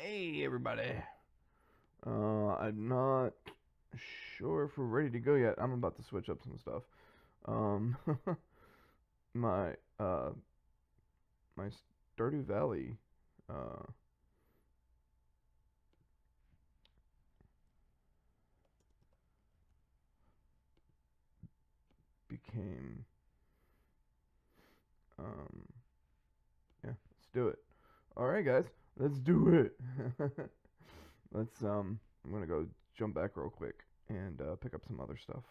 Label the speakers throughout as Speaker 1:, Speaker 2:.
Speaker 1: Hey everybody. I'm not sure if we're ready to go yet. I'm about to switch up some stuff. Um, my my Stardew Valley uh became um yeah, let's do it. All right, guys, let's do it. Let's I'm gonna go jump back real quick and pick up some other stuff.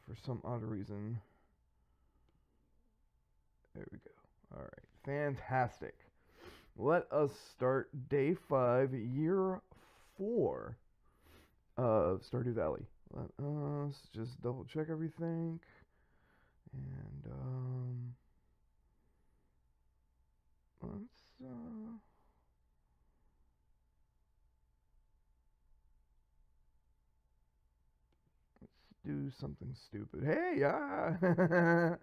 Speaker 1: For some odd reason, there we go. All right, fantastic. Let us start day 5, year 4 of Stardew Valley. Let us just double check everything. And, let's, let's do something stupid. Hey, let's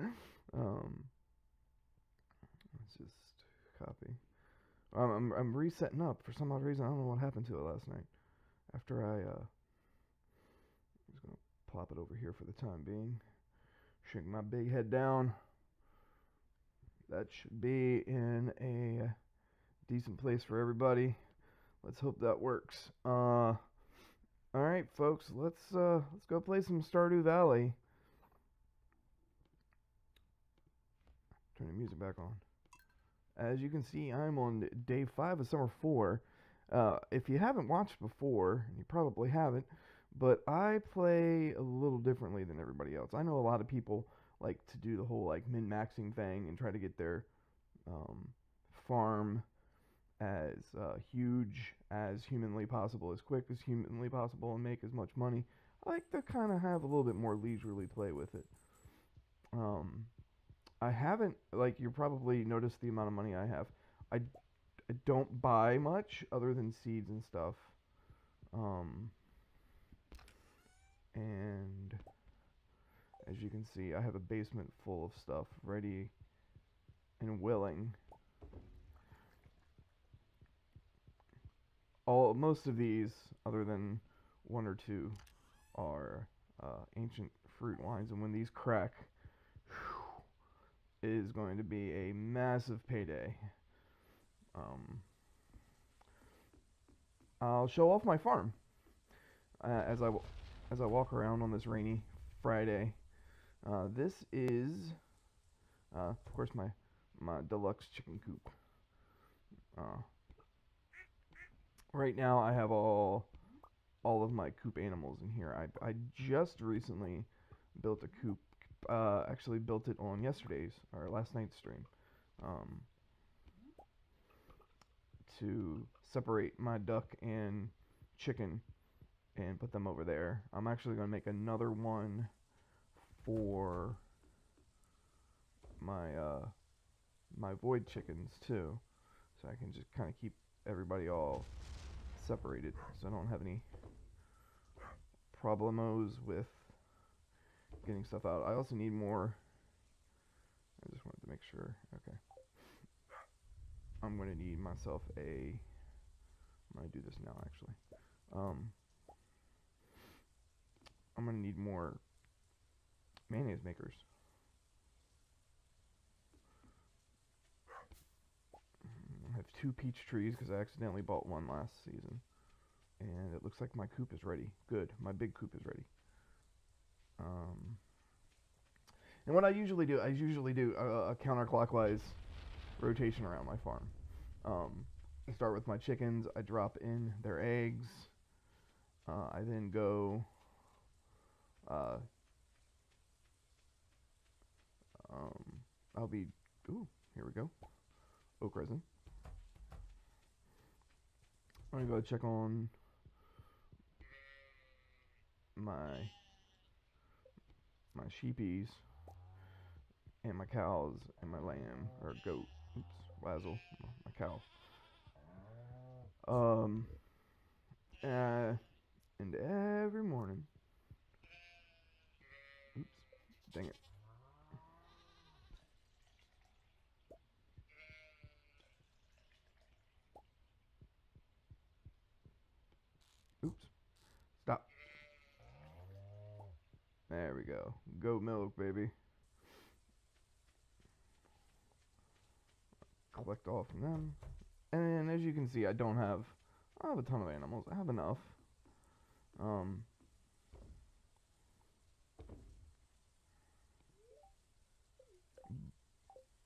Speaker 1: just copy. I'm resetting up for some odd reason. I don't know what happened to it last night. After I'm just gonna plop it over here for the time being. Shrink my big head down. That should be in a decent place for everybody. Let's hope that works. All right, folks. Let's go play some Stardew Valley. Turn the music back on. As you can see, I'm on day 5 of summer 4. If you haven't watched before, and you probably haven't, but I play a little differently than everybody else. I know a lot of people like to do the whole like min-maxing thing and try to get their farm as huge as humanly possible, as quick as humanly possible, and make as much money. I like to kind of have a little bit more leisurely play with it. Um, I haven't, like, you probably noticed the amount of money I have. I don't buy much other than seeds and stuff. Um, and as you can see, I have a basement full of stuff ready and willing. Most of these, other than one or two, are ancient fruit wines, and when these crack, whew, it is going to be a massive payday. Um, I'll show off my farm as I walk around on this rainy Friday. This is, of course, my deluxe chicken coop. Uh, right now, I have all of my coop animals in here. I just recently built a coop. Actually built it on yesterday's or last night's stream. Um, to separate my duck and chicken and put them over there. I'm actually going to make another one for my void chickens too, so I can just kind of keep everybody all separated, so I don't have any problemos with getting stuff out. I also need more. I just wanted to make sure. Okay. I'm going to need myself a. I'm going to do this now, actually. Um, I'm going to need more mayonnaise makers. I have 2 peach trees because I accidentally bought one last season. And it looks like my coop is ready. Good. My big coop is ready. And what I usually do a counterclockwise rotation around my farm. I start with my chickens. I drop in their eggs. I then go. Uh, I'll be. Ooh, here we go. Oak resin. I'm gonna go check on my sheepies and my cows and my lamb or goat. Oops, Wazzle, my cow. Um, and every morning. Oops, dang it. There we go. Goat milk, baby. Collect all from them. And as you can see, I don't have a ton of animals. I have enough. Um,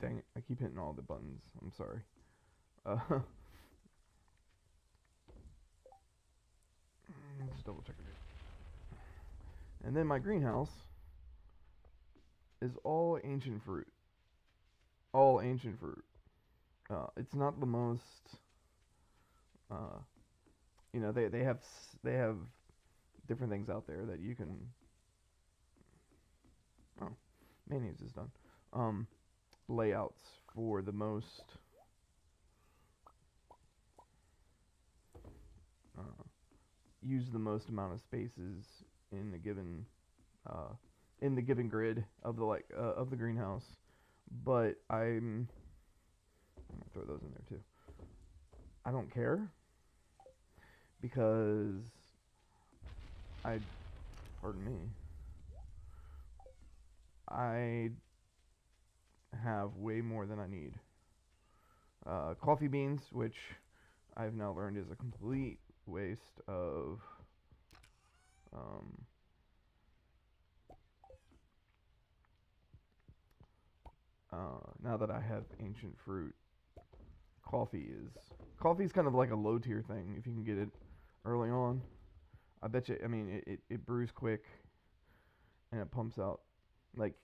Speaker 1: Dang it, I keep hitting all the buttons. I'm sorry. Just double check it. And then my greenhouse is all ancient fruit. All ancient fruit. It's not the most. You know, they have different things out there that you can. Oh, mayonnaise is done. Layouts for the most. Use the most amount of spaces in the given grid of the greenhouse, but I'm gonna throw those in there too. I don't care because pardon me, I have way more than I need. Coffee beans, which I've now learned is a complete waste of now that I have ancient fruit. Coffee's kind of like a low tier thing if you can get it early on. I bet you. I mean, it brews quick and it pumps out like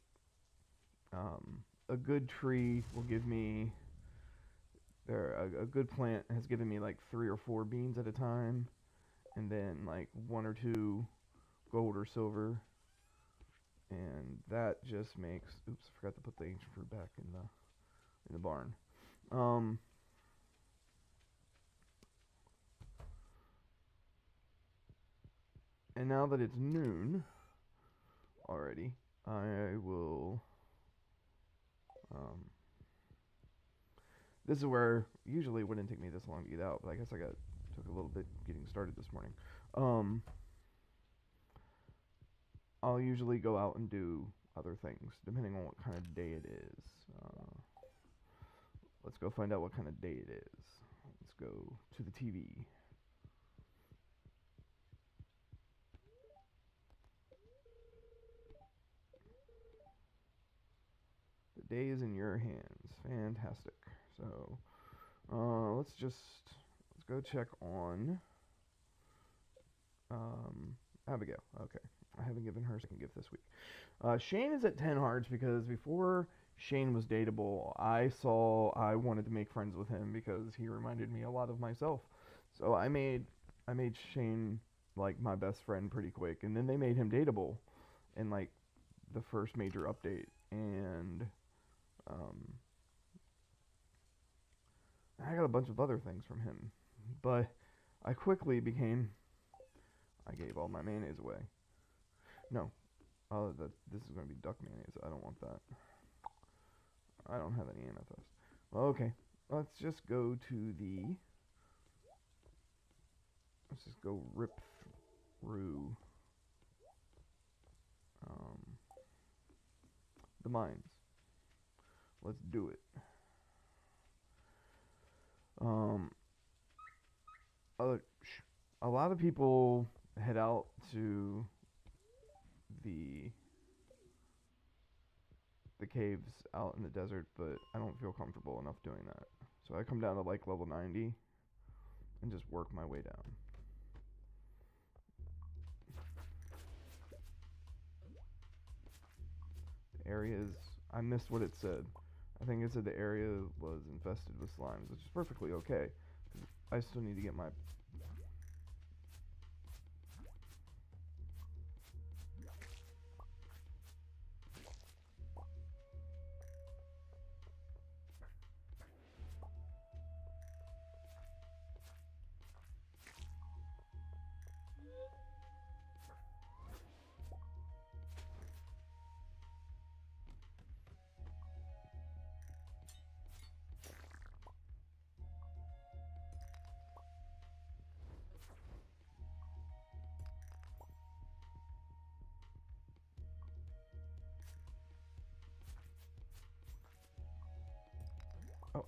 Speaker 1: a good tree will give me a good plant has given me like 3 or 4 beans at a time, and then like 1 or 2 gold or silver, and that just makes. Oops, I forgot to put the ancient fruit back in the barn. And now that it's noon already, I will. This is where usually it wouldn't take me this long to get out, but I guess took a little bit getting started this morning. I'll usually go out and do other things depending on what kind of day it is. Let's go find out what kind of day it is. Let's go to the TV. The day is in your hands. Fantastic. So, let's go check on Abigail. Okay. I haven't given her a second gift this week. Shane is at 10 hearts because before Shane was dateable, I wanted to make friends with him because he reminded me a lot of myself. So I made Shane like my best friend pretty quick, and then they made him dateable in like the first major update, and I got a bunch of other things from him, but I quickly became. I gave all my mayonnaise away. No. Oh, this is going to be duck mayonnaise. I don't want that. I don't have any amethyst. Well, okay. Let's just go to the... Let's just go rip through the mines. Let's do it. A lot of people head out to the caves out in the desert, but I don't feel comfortable enough doing that. So I come down to like level 90 and just work my way down. The areas, I missed what it said. I think it said the area was infested with slimes, which is perfectly okay. I still need to get my...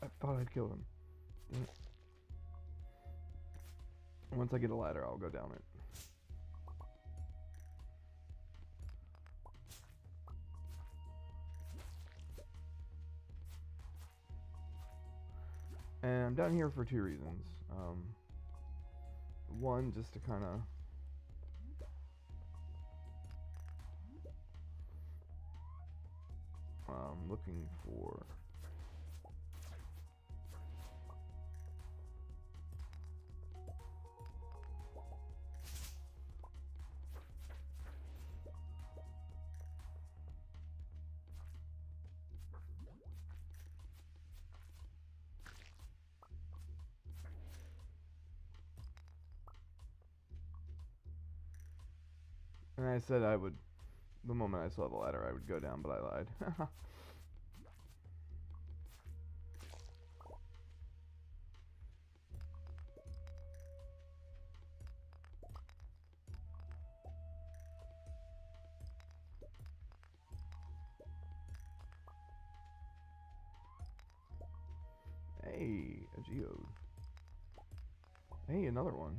Speaker 1: I thought I'd killed him. Damn it. Once I get a ladder, I'll go down it. And I'm down here for two reasons. One, just to kind of looking for and I said I would, the moment I saw the ladder, I would go down, but I lied. Hey, a geode. Hey, another one.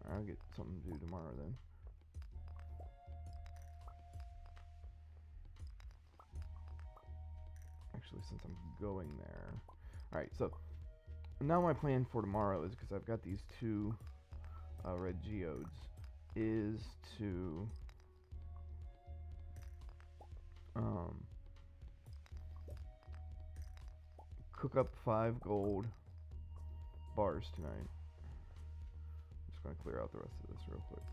Speaker 1: I'll get something to do tomorrow then. Actually, since I'm going there. Alright, so now my plan for tomorrow is, because I've got these two red geodes, is to cook up 5 gold bars tonight. I'm just gonna clear out the rest of this real quick.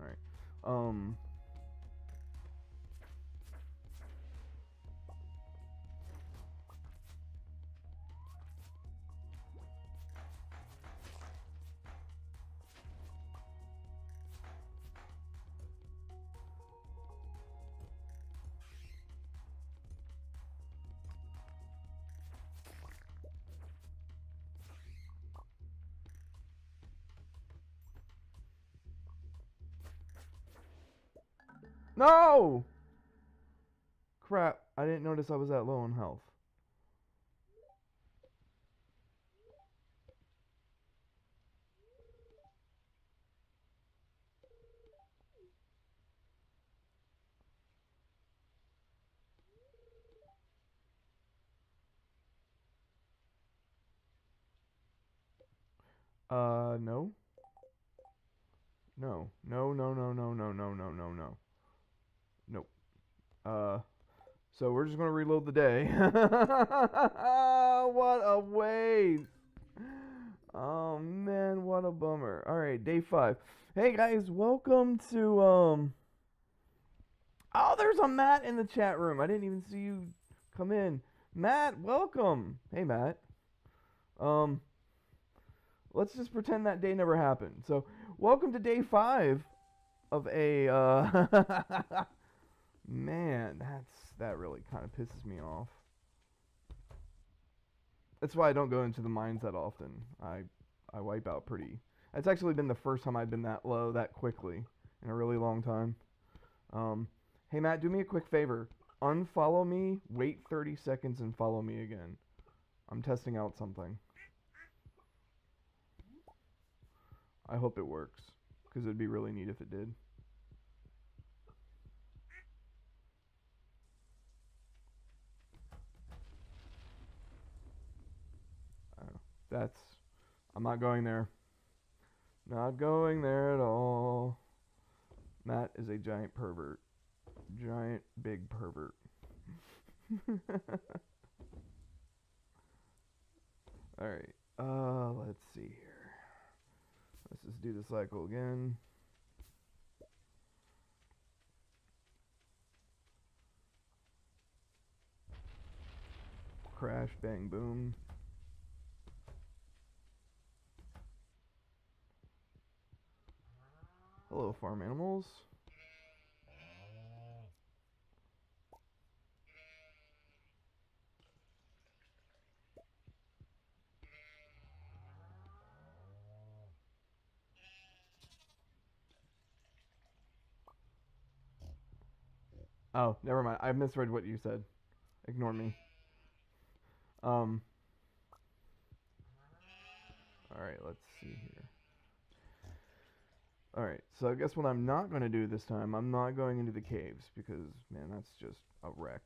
Speaker 1: Alright. No! Crap, I didn't notice I was that low on health. No. No. No, no, no, no, no, no, no, no, no. Nope. So we're just gonna reload the day. What a waste. Oh man, what a bummer. Alright, day 5. Hey guys, welcome to oh, there's a Matt in the chat room. I didn't even see you come in. Matt, welcome. Hey Matt. Let's just pretend that day never happened. So, welcome to day 5 of a man, that really kind of pisses me off. That's why I don't go into the mines that often. I wipe out pretty. It's actually been the first time I've been that low that quickly in a really long time. Hey Matt, do me a quick favor. Unfollow me, wait 30 seconds, and follow me again. I'm testing out something. I hope it works, because it'd be really neat if it did. I'm not going there. Not going there at all. Matt is a giant pervert. Giant big pervert. Alright. Let's see here. Let's just do the cycle again. Crash, bang, boom. Hello, farm animals. Oh, never mind. I misread what you said. Ignore me. Um. All right. Let's see here. All right. So I guess what I'm not going to do this time, I'm not going into the caves because man, that's just a wreck.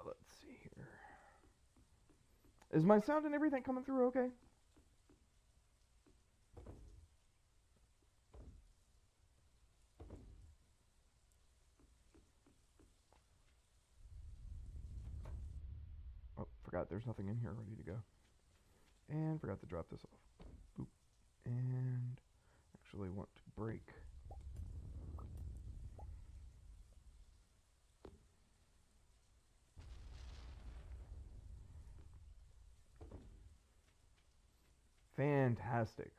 Speaker 1: Let's see here. Is my sound and everything coming through okay? Oh, forgot there's nothing in here ready to go. And forgot to drop this off. Boop. And actually want to break. Fantastic.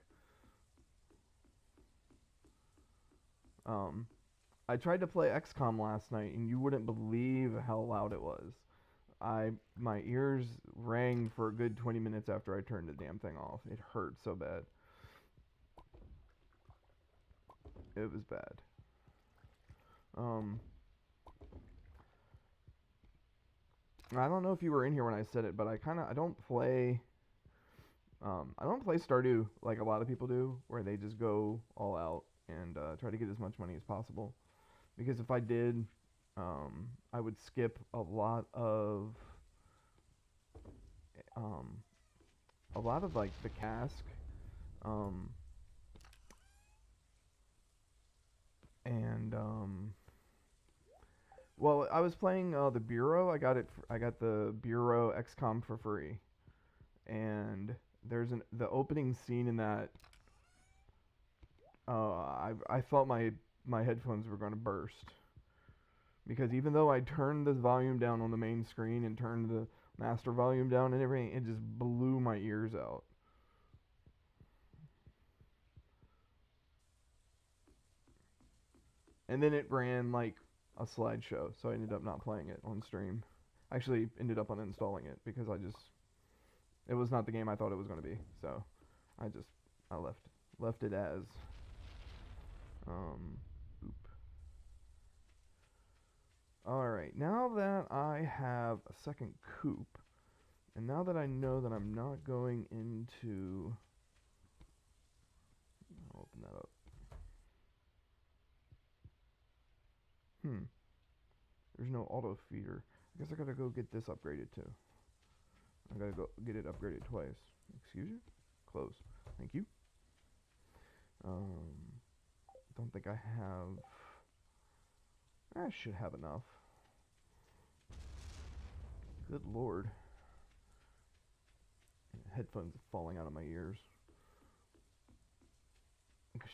Speaker 1: Um, I tried to play XCOM last night, and you wouldn't believe how loud it was. My ears rang for a good 20 minutes after I turned the damn thing off. It hurt so bad. It was bad. Um, I don't know if you were in here when I said it, but I don't play. I don't play Stardew like a lot of people do, where they just go all out and try to get as much money as possible. Because if I did, I would skip um, a lot of like the cask, um, and well, I was playing the Bureau. I got the Bureau XCOM for free, and the opening scene in that. I thought my headphones were going to burst because even though I turned the volume down on the main screen and turned the master volume down and everything, it just blew my ears out. And then it ran like a slideshow, so I ended up not playing it on stream. I actually ended up uninstalling it because it was not the game I thought it was going to be. So I just I left it as oop. All right, now that I have a second coop, and now that I know that I'm not going into, I'll open that up. There's no auto feeder. I guess I gotta go get this upgraded too. I gotta go get it upgraded twice. Excuse you? Close. Thank you. Don't think I have. I should have enough. Good lord. Headphones falling out of my ears.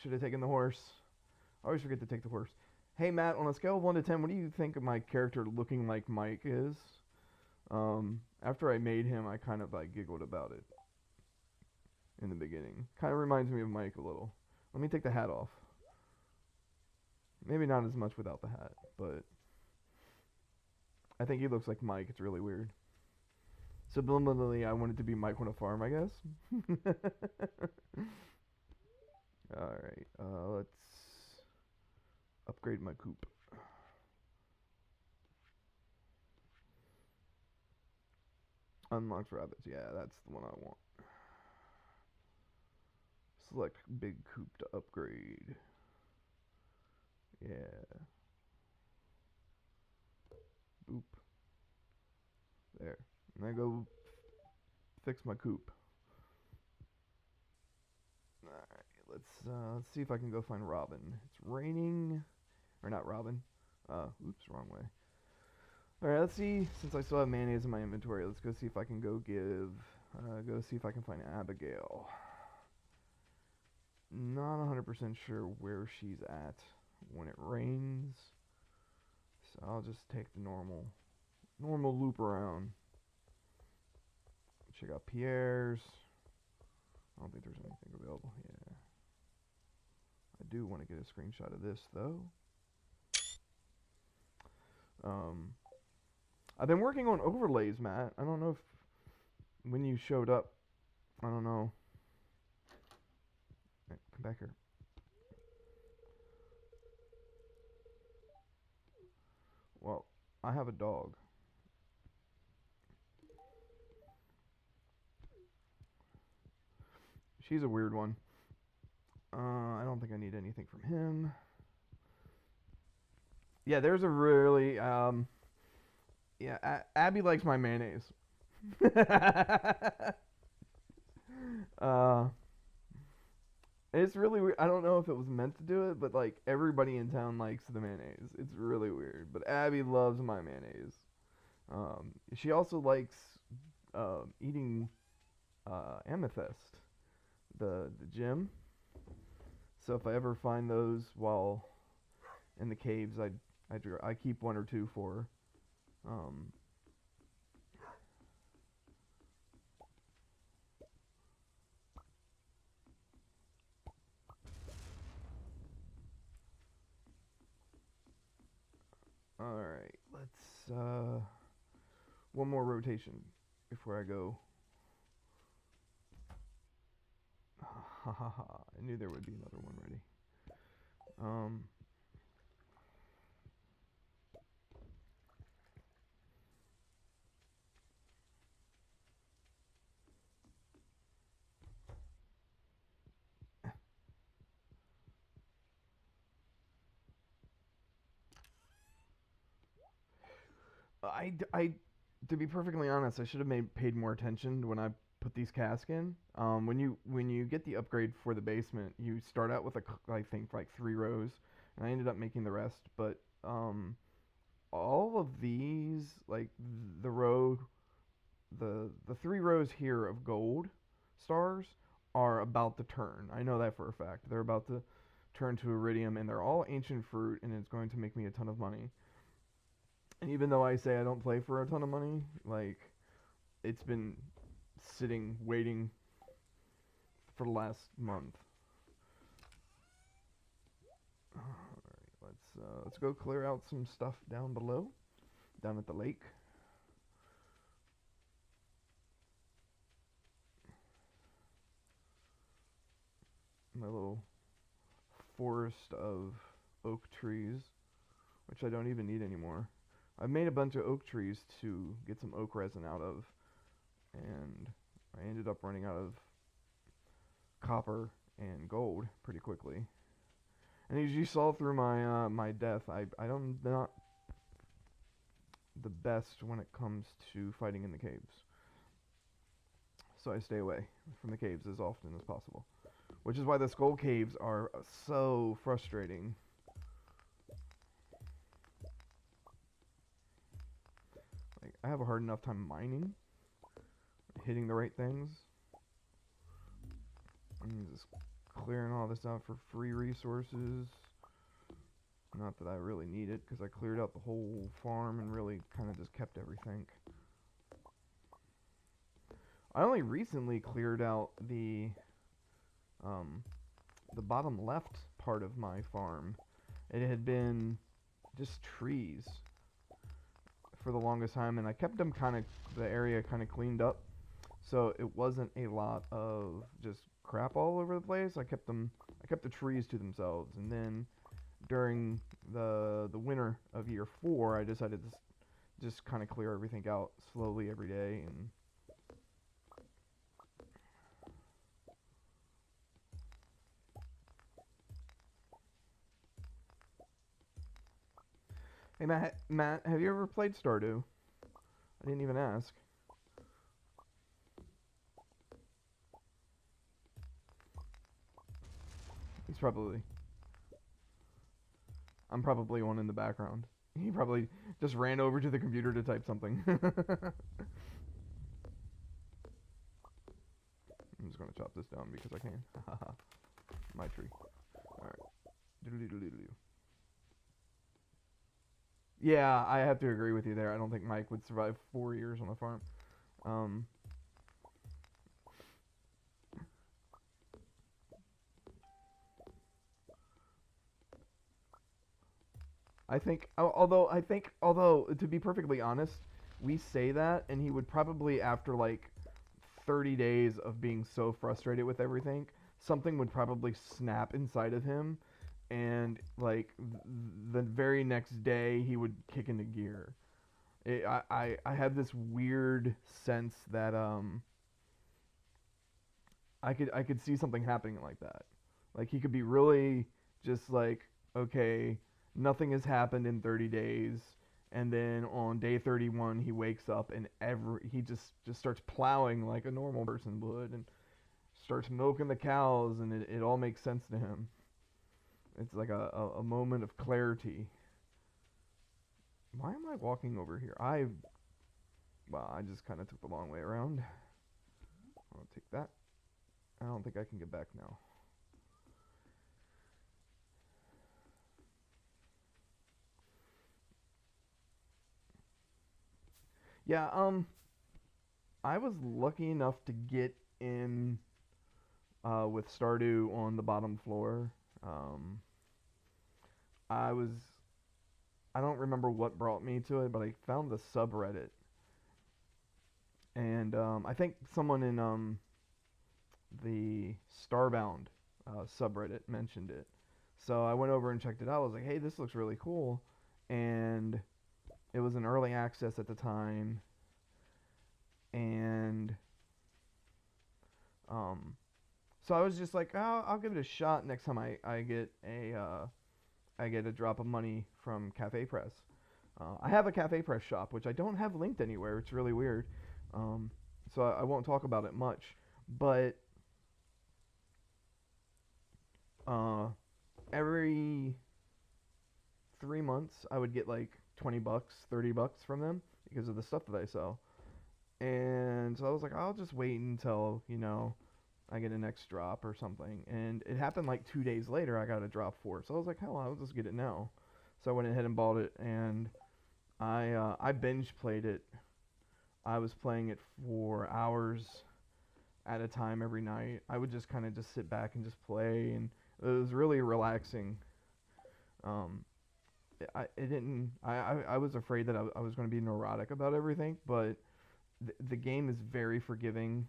Speaker 1: Should have taken the horse. I always forget to take the horse. Hey Matt, on a scale of 1 to 10, what do you think of my character looking like Mike is? After I made him, I kind of like giggled about it in the beginning. Kind of reminds me of Mike a little. Let me take the hat off. Maybe not as much without the hat, but I think he looks like Mike. It's really weird. Subliminally, I wanted to be Mike on a farm, I guess. Alright, let's upgrade my coop. Unlocked rabbits. Yeah, that's the one I want. Select big coop to upgrade. Yeah. Boop. There. And I go fix my coop. Alright, let's see if I can go find Robin. It's raining. Or not Robin. Oops, wrong way. Alright, let's see. Since I still have mayonnaise in my inventory, let's go see if I can go see if I can find Abigail. Not 100% sure where she's at when it rains. So I'll just take the normal loop around. Check out Pierre's. I don't think there's anything available. Yeah. I do want to get a screenshot of this though. I've been working on overlays, Matt. I don't know if when you showed up, I don't know. Hey, come back here. Well, I have a dog. she's a weird one. I don't think I need anything from him. Yeah, there's a really yeah. Abby likes my mayonnaise. uh, it's really weird. I don't know if it was meant to do it, but like everybody in town likes the mayonnaise. It's really weird. But Abby loves my mayonnaise. She also likes eating amethyst, the gem. So if I ever find those while in the caves, I keep one or two for her. Um, all right, let's one more rotation before I go. Ha ha ha! I knew there would be another one ready. Um, I, to be perfectly honest, I should have paid more attention when I put these casks in. When you get the upgrade for the basement, you start out with I think like 3 rows, and I ended up making the rest. But all of these, like the row, the 3 rows here of gold stars are about to turn. I know that for a fact. They're about to turn to iridium, and they're all ancient fruit, and it's going to make me a ton of money. And even though I say I don't play for a ton of money, like it's been sitting waiting for the last month. All right, let's go clear out some stuff down below, down at the lake. My little forest of oak trees, which I don't even need anymore. I've made a bunch of oak trees to get some oak resin out of, and I ended up running out of copper and gold pretty quickly. And as you saw through my death, I'm not the best when it comes to fighting in the caves. So I stay away from the caves as often as possible. Which is why the skull caves are so frustrating. Like I have a hard enough time mining, hitting the right things. I'm just clearing all this out for free resources. Not that I really need it, because I cleared out the whole farm and really kind of just kept everything. I only recently cleared out the bottom left part of my farm. It had been just trees for the longest time, and I kept them the area kind of cleaned up, so it wasn't a lot of just crap all over the place. I kept the trees to themselves, and then during the winter of year 4, I decided to just kind of clear everything out slowly every day. And hey, Matt, have you ever played Stardew? I didn't even ask. He's probably I'm probably one in the background. He probably just ran over to the computer to type something. I'm just gonna chop this down because I can. My tree. Alright. Doodly-doodly-doodly. Yeah, I have to agree with you there. I don't think Mike would survive 4 years on the farm. Um, although to be perfectly honest, we say that, and he would probably after like 30 days of being so frustrated with everything, something would probably snap inside of him, and like the very next day he would kick into gear. I have this weird sense that I could see something happening like that. Like he could be really just like, okay, nothing has happened in 30 days, and then on day 31 he wakes up and he just starts plowing like a normal person would, and starts milking the cows, and it all makes sense to him. It's like a moment of clarity. Why am I walking over here? Well, I just kind of took the long way around. I'll take that. I don't think I can get back now. Yeah, I was lucky enough to get in with Stardew on the bottom floor. Um, I was I don't remember what brought me to it, but I found the subreddit, and I think someone in the Starbound subreddit mentioned it. So I went over and checked it out. I was like, hey, this looks really cool, and it was an early access at the time, and um, so I was just like, oh, I'll give it a shot next time I get a drop of money from Cafe Press. I have a Cafe Press shop, which I don't have linked anywhere. It's really weird. So I won't talk about it much. But uh, every 3 months, I would get like $20, $30 from them because of the stuff that I sell. And so I was like, I'll just wait until, I get a next drop or something. And it happened like 2 days later, I got a drop for it. So I was like, hell, I'll just get it now. So I went ahead and bought it, and I binge played it. I was playing it for hours at a time every night. I would just kind of just sit back and just play, and it was really relaxing. Um, it didn't. I was afraid that I was going to be neurotic about everything, but the game is very forgiving.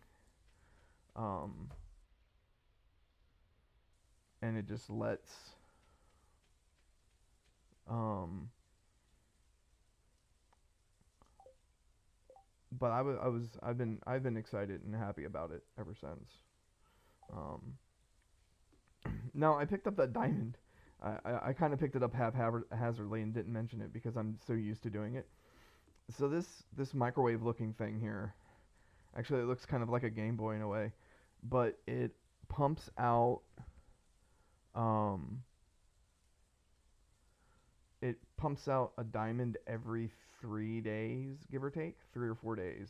Speaker 1: Um, and it just lets um but I've been excited and happy about it ever since. Um, now I picked up that diamond. I kind of picked it up haphazardly and didn't mention it because I'm so used to doing it. So this microwave looking thing here, actually it looks kind of like a Game Boy in a way, but pumps out um it pumps out a diamond every 3 days, give or take, 3 or 4 days.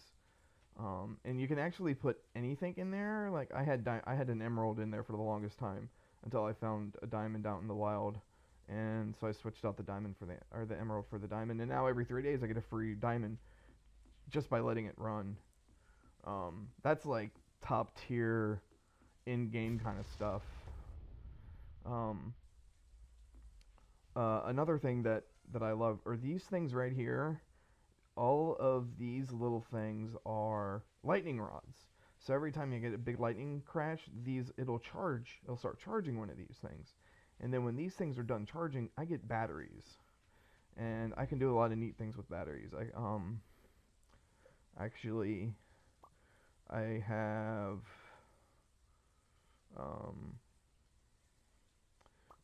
Speaker 1: And you can actually put anything in there. Like I had an emerald in there for the longest time until I found a diamond out in the wild, and so I switched out the diamond for the emerald for the diamond, and now every 3 days I get a free diamond just by letting it run. That's like top tier in game kind of stuff. Um, Another thing that I love are these things right here. All of these little things are lightning rods. So every time you get a big lightning crash, it'll charge. It'll start charging one of these things. And then when these things are done charging, I get batteries. And I can do a lot of neat things with batteries. Actually I have um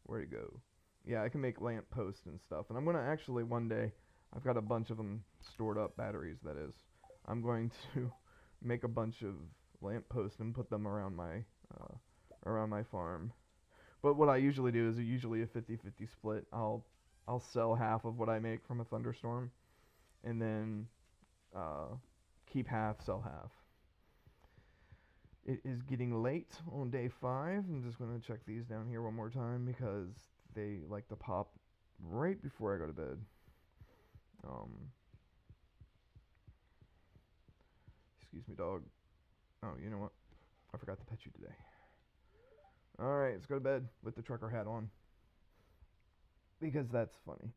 Speaker 1: where to go? Yeah, I can make lamp posts and stuff. And I'm going to actually one day, I've got a bunch of them stored up, batteries that is. I'm going to make a bunch of lamp posts and put them around my farm. But what I usually do is usually a 50-50 split. I'll sell half of what I make from a thunderstorm, and then uh, keep half, sell half. It is getting late on day 5. I'm just going to check these down here one more time because they like to pop right before I go to bed. Um, Excuse me, dog. Oh, you know what? I forgot to pet you today. Alright, let's go to bed with the trucker hat on. Because that's funny.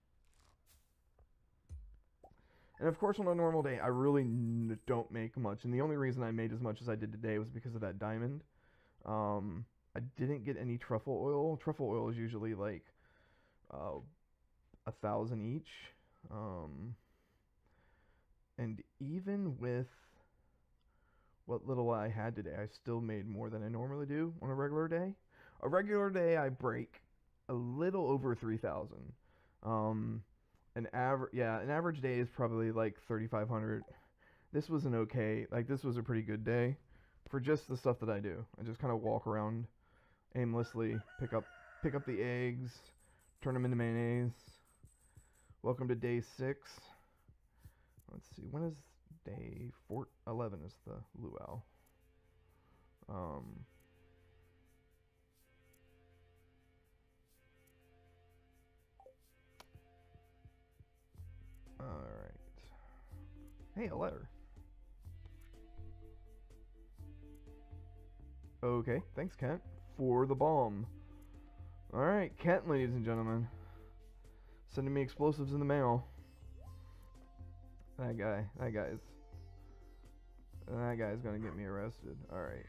Speaker 1: And of course, on a normal day, I really don't make much. And the only reason I made as much as I did today was because of that diamond. I didn't get any truffle oil. Truffle oil is usually like 1,000 each. And even with what little I had today, I still made more than I normally do on a regular day. A regular day, I break a little over 3,000. Um, an average day is probably like 3,500. This was an okay, like this was a pretty good day for just the stuff that I do. I just kind of walk around aimlessly, pick up the eggs, turn them into mayonnaise. Welcome to day 6. Let's see, when is day 11 is the luau. Alright. Hey, a letter. Okay, thanks, Kent, for the bomb. Alright, Kent, ladies and gentlemen. Sending me explosives in the mail. That guy's gonna get me arrested. Alright,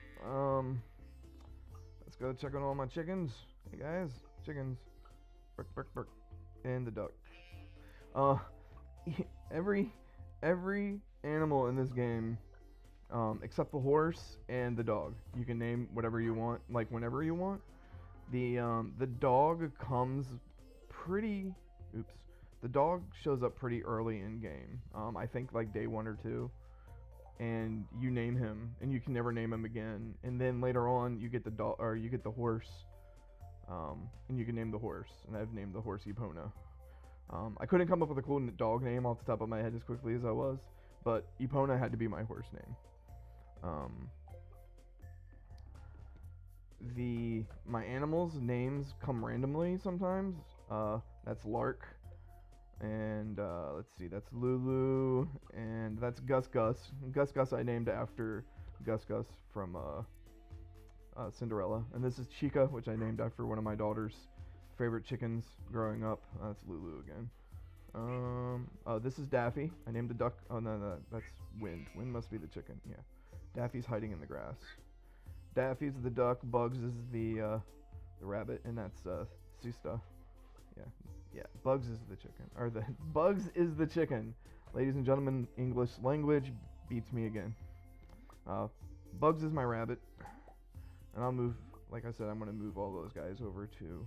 Speaker 1: let's go check on all my chickens. Hey guys, chickens. Bark, bark, bark. And the duck. Every animal in this game, except the horse and the dog, you can name whatever you want, like whenever you want. The dog comes pretty. Oops. The dog shows up pretty early in game. I think like day 1 or 2, and you name him, and you can never name him again. And then later on, you get the dog, or you get the horse, and you can name the horse. And I've named the horse Epona. I couldn't come up with a cool dog name off the top of my head as quickly as I was, but Epona had to be my horse name. My animals' names come randomly sometimes. That's Lark, and let's see, that's Lulu, and that's Gus Gus. Gus Gus I named after Gus Gus from Cinderella, and this is Chica, which I named after one of my daughter's favorite chickens growing up. That's Lulu again. Oh, this is Daffy. I named the duck. Oh no, that's Wind. Wind must be the chicken. Yeah, Daffy's hiding in the grass. Daffy's the duck. Bugs is the rabbit, and that's Sista. Yeah. Bugs is the chicken, or the Bugs is the chicken. Ladies and gentlemen, English language beats me again. Bugs is my rabbit, and I'll move. Like I said, I'm gonna move all those guys over to.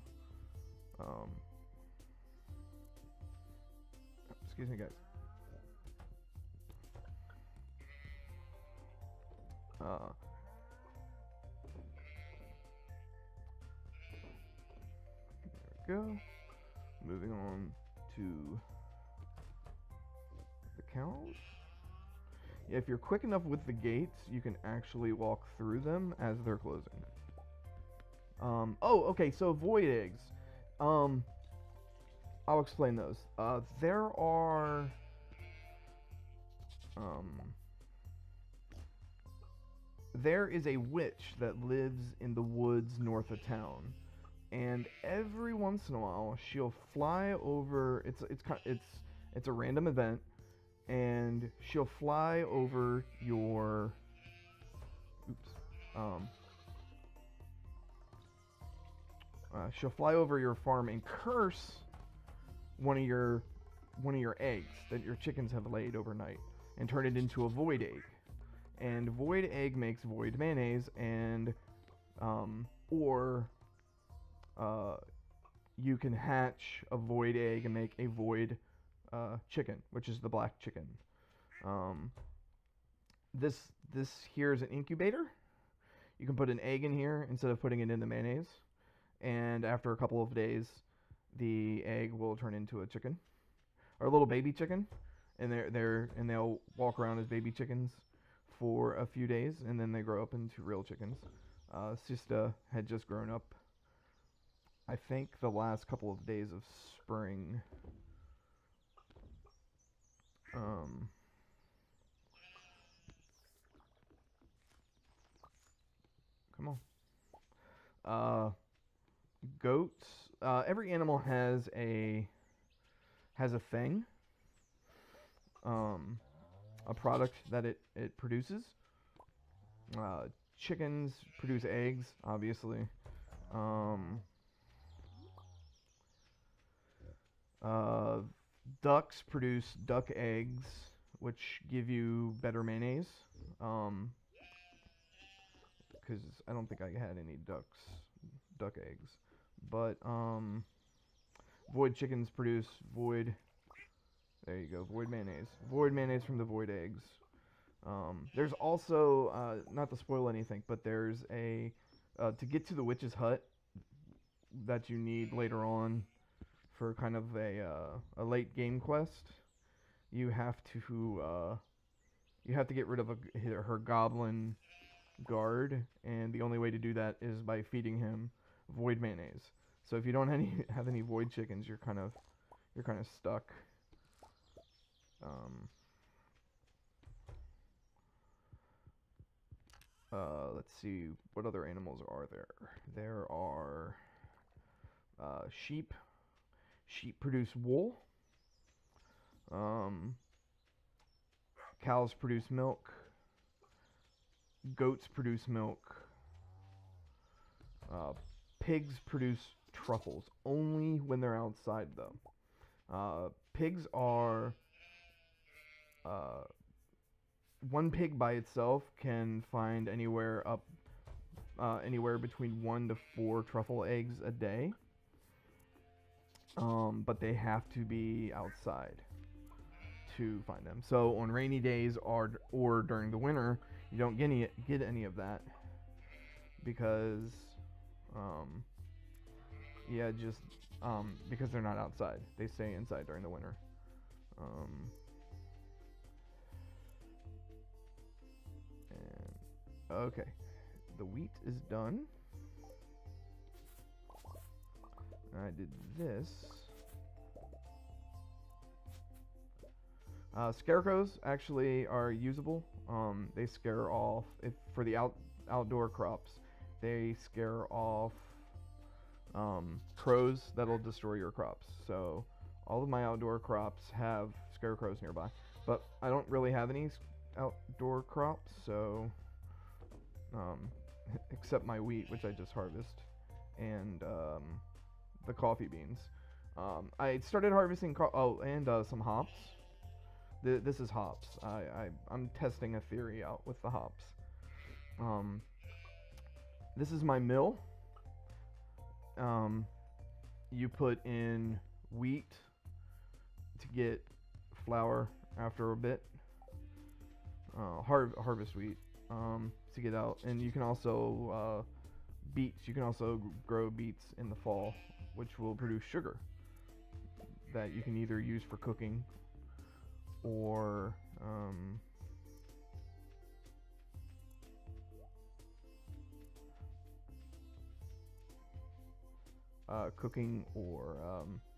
Speaker 1: Excuse me, guys. There we go. Moving on to the cows. Yeah, if you're quick enough with the gates, you can actually walk through them as they're closing. Oh, okay, so void eggs. I'll explain those. There is a witch that lives in the woods north of town, and every once in a while she'll fly over. It's a random event, and she'll fly over your. She'll fly over your farm and curse one of your eggs that your chickens have laid overnight, and turn it into a void egg. And void egg makes void mayonnaise, and you can hatch a void egg and make a void chicken, which is the black chicken. This here is an incubator. You can put an egg in here instead of putting it in the mayonnaise, and after a couple of days, the egg will turn into a chicken, or a little baby chicken, and they'll walk around as baby chickens for a few days, and then they grow up into real chickens. Sista had just grown up, I think, the last couple of days of spring. Come on. Goats. Every animal has a thing. A product that it produces. Chickens produce eggs, obviously. Ducks produce duck eggs, which give you better mayonnaise. because I don't think I had any duck eggs. But void chickens produce void. There you go, void mayonnaise. Void mayonnaise from the void eggs. There's also not to spoil anything, but there's a to get to the witch's hut that you need later on for kind of a late game quest. You have to get rid of her goblin guard, and the only way to do that is by feeding him void mayonnaise. So if you don't have any void chickens, you're kind of stuck. Let's see, what other animals are there? There are sheep. Sheep produce wool. Cows produce milk. Goats produce milk. Pigs produce truffles, only when they're outside, though. Pigs are... one pig by itself can find anywhere between 1 to 4 truffle eggs a day. But they have to be outside to find them. So on rainy days or during the winter, you don't get any of that because because they're not outside. They stay inside during the winter. Okay, the wheat is done. I did this. Scarecrows actually are usable. They scare off, for the outdoor crops, they scare off crows that'll destroy your crops. So all of my outdoor crops have scarecrows nearby, but I don't really have any outdoor crops, so except my wheat, which I just harvest, and the coffee beans. I started harvesting some hops. This is hops. I'm testing a theory out with the hops. This is my mill. You put in wheat to get flour after a bit. Harvest wheat to get out, and you can also beets. You can also grow beets in the fall, which will produce sugar that you can either use for cooking or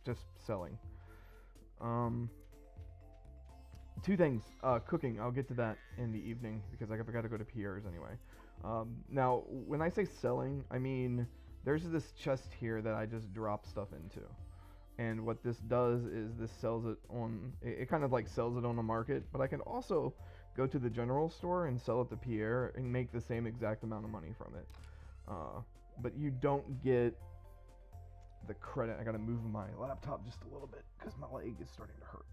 Speaker 1: just selling. Two things. Cooking, I'll get to that in the evening because I've got to go to Pierre's anyway. Now, when I say selling, I mean there's this chest here that I just drop stuff into. And what this does is this sells it on, it kind of like sells it on the market, but I can also go to the general store and sell it to Pierre and make the same exact amount of money from it. But you don't get the credit. I gotta move my laptop just a little bit because my leg is starting to hurt.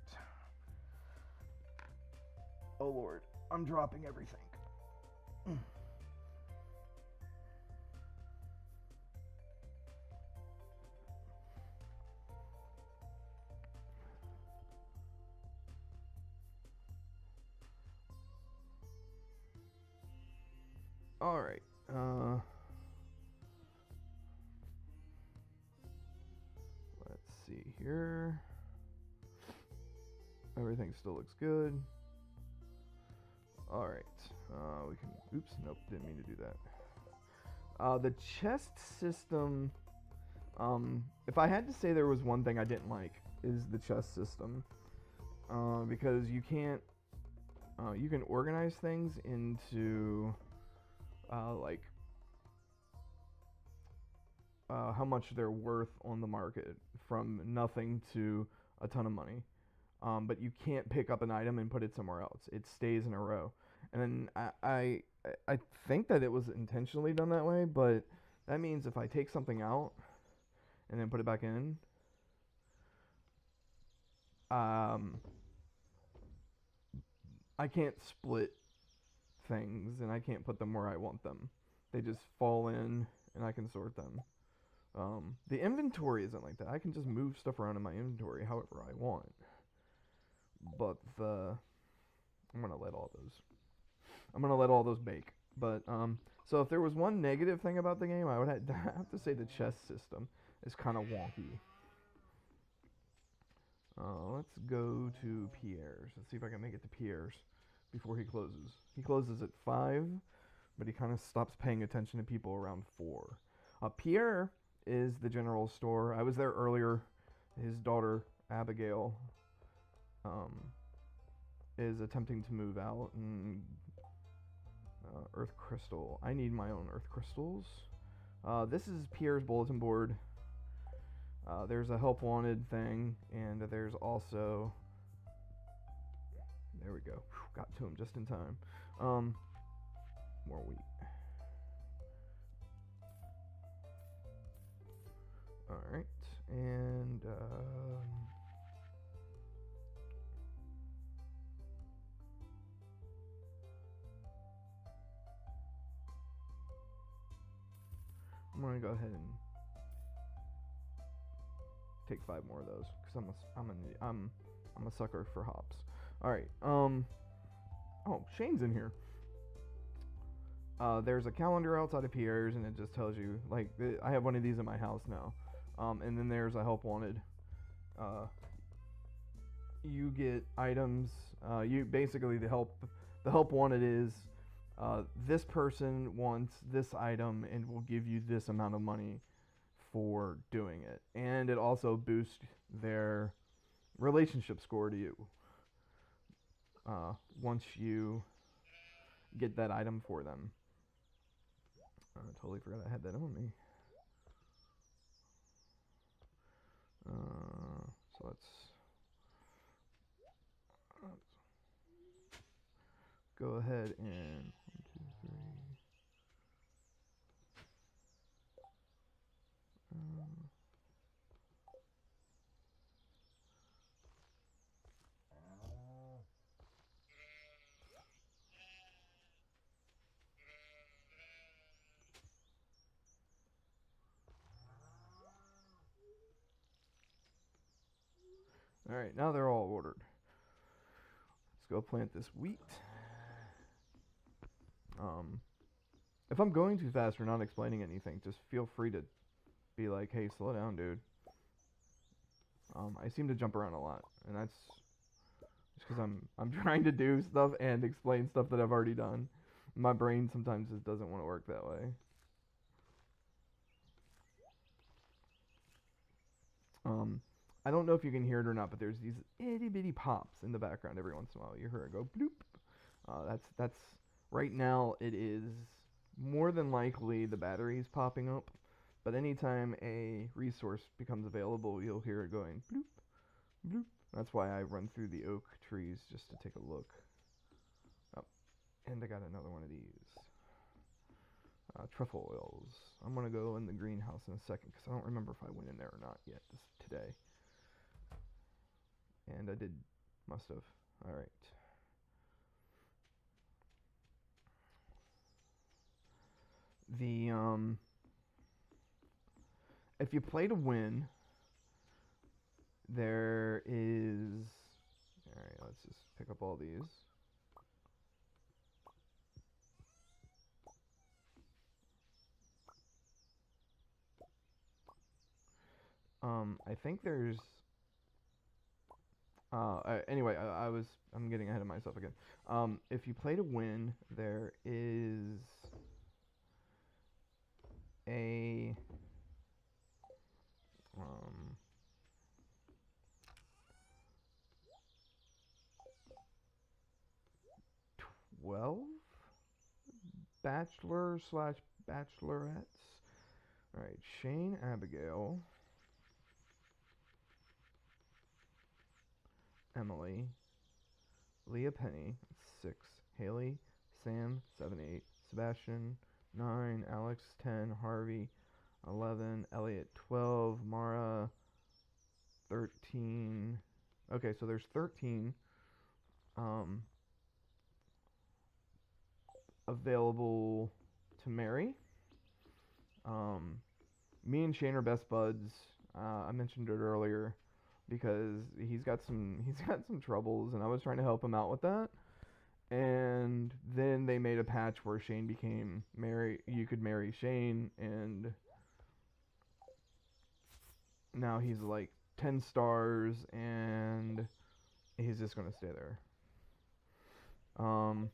Speaker 1: Oh Lord, I'm dropping everything. Alright, let's see here. Everything still looks good. Alright, we can, oops, nope, didn't mean to do that. The chest system, if I had to say there was one thing I didn't like, is the chest system. Because you can't, you can organize things into, how much they're worth on the market, from nothing to a ton of money. But you can't pick up an item and put it somewhere else. It stays in a row. And then I think that it was intentionally done that way, but that means if I take something out and then put it back in, I can't split things and I can't put them where I want them. They just fall in, and I can sort them. The inventory isn't like that. I can just move stuff around in my inventory however I want. But I'm gonna let all those. I'm gonna let all those bake. But so if there was one negative thing about the game, I would have to say the chess system is kind of wonky. Let's go to Pierre's. Let's see if I can make it to Pierre's before he closes. He closes at 5, but he kind of stops paying attention to people around 4. Pierre is the general store. I was there earlier. His daughter, Abigail, is attempting to move out. And Earth Crystal. I need my own Earth Crystals. This is Pierre's bulletin board. There's a help wanted thing, and there's also... There we go. Got to him just in time. More wheat. Alright, and... I'm gonna go ahead and take 5 more of those because I'm a sucker for hops. All right. Oh, Shane's in here. There's a calendar outside of Pierre's, and it just tells you like I have one of these in my house now. And then there's a help wanted. You get items. You basically the help wanted is this person wants this item and will give you this amount of money for doing it, and it also boosts their relationship score to you once you get that item for them. I totally forgot I had that on me. So let's go ahead and 1, 2, 3. Alright, now they're all ordered. Let's go plant this wheat. If I'm going too fast or not explaining anything, just feel free to be like, hey, slow down, dude. I seem to jump around a lot, and that's just because I'm trying to do stuff and explain stuff that I've already done. My brain sometimes just doesn't want to work that way. I don't know if you can hear it or not, but there's these itty bitty pops in the background every once in a while. You hear it go bloop. That's right now. It is more than likely the batteries popping up, but anytime a resource becomes available, you'll hear it going bloop bloop. That's why I run through the oak trees just to take a look. Oh, and I got another one of these. Truffle oils. I'm going to go in the greenhouse in a second because I don't remember if I went in there or not yet today. And I did, must have. Alright. If you play to win, there is... Alright, let's just pick up all these. I think there's... anyway, I'm getting ahead of myself again. If you play to win, there is a... 12 bachelor/bachelorettes. Alright, Shane, Abigail, Emily, Leah Penny, 6, Haley, Sam, 7, 8, Sebastian, 9, Alex, 10, Harvey, 11, Elliot, 12, Mara, 13. Okay, so there's 13 available to marry. Me and Shane are best buds. I mentioned it earlier because he's got some troubles, and I was trying to help him out with that. And then they made a patch where Shane became marry. You could marry Shane, and now he's like 10 stars, and he's just gonna stay there. Um,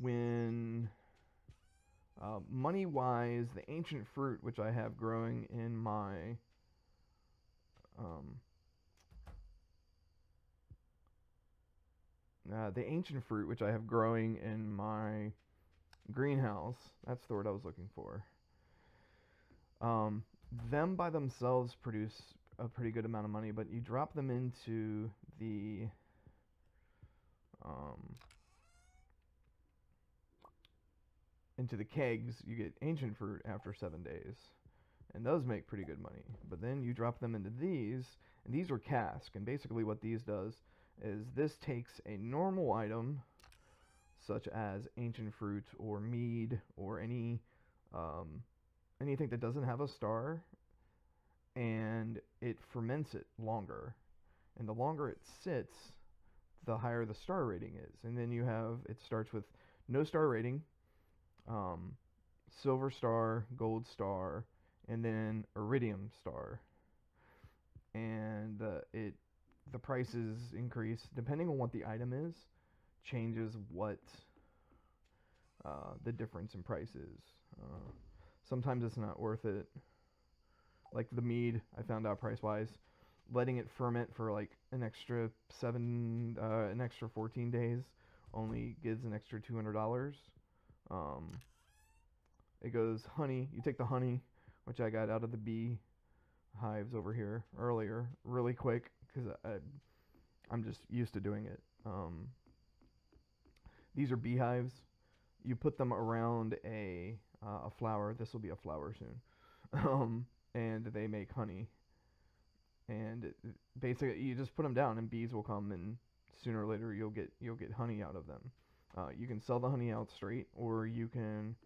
Speaker 1: when money wise, the ancient fruit which I have growing in my um, the ancient fruit which I have growing in my greenhouse. That's the word I was looking for. Um, them by themselves produce a pretty good amount of money, but you drop them um, into the kegs, you get ancient fruit after 7 days, and those make pretty good money. But then you drop them into these, and these are cask, and basically what these does is this takes a normal item such as ancient fruit or mead or anything that doesn't have a star, and it ferments it longer. And the longer it sits, the higher the star rating is. And then it starts with no star rating, um, silver star, gold star, and then iridium star. And the prices increase depending on what the item is, changes what the difference in price is. Sometimes it's not worth it. Like the mead, I found out price wise, letting it ferment for like an extra 14 days only gives an extra $200. It goes honey. You take the honey, which I got out of the bee hives over here earlier, really quick because I'm just used to doing it. These are beehives. You put them around a flower. This will be a flower soon. And they make honey. And basically, you just put them down, and bees will come, and sooner or later you'll get honey out of them. You can sell the honey out straight, or you can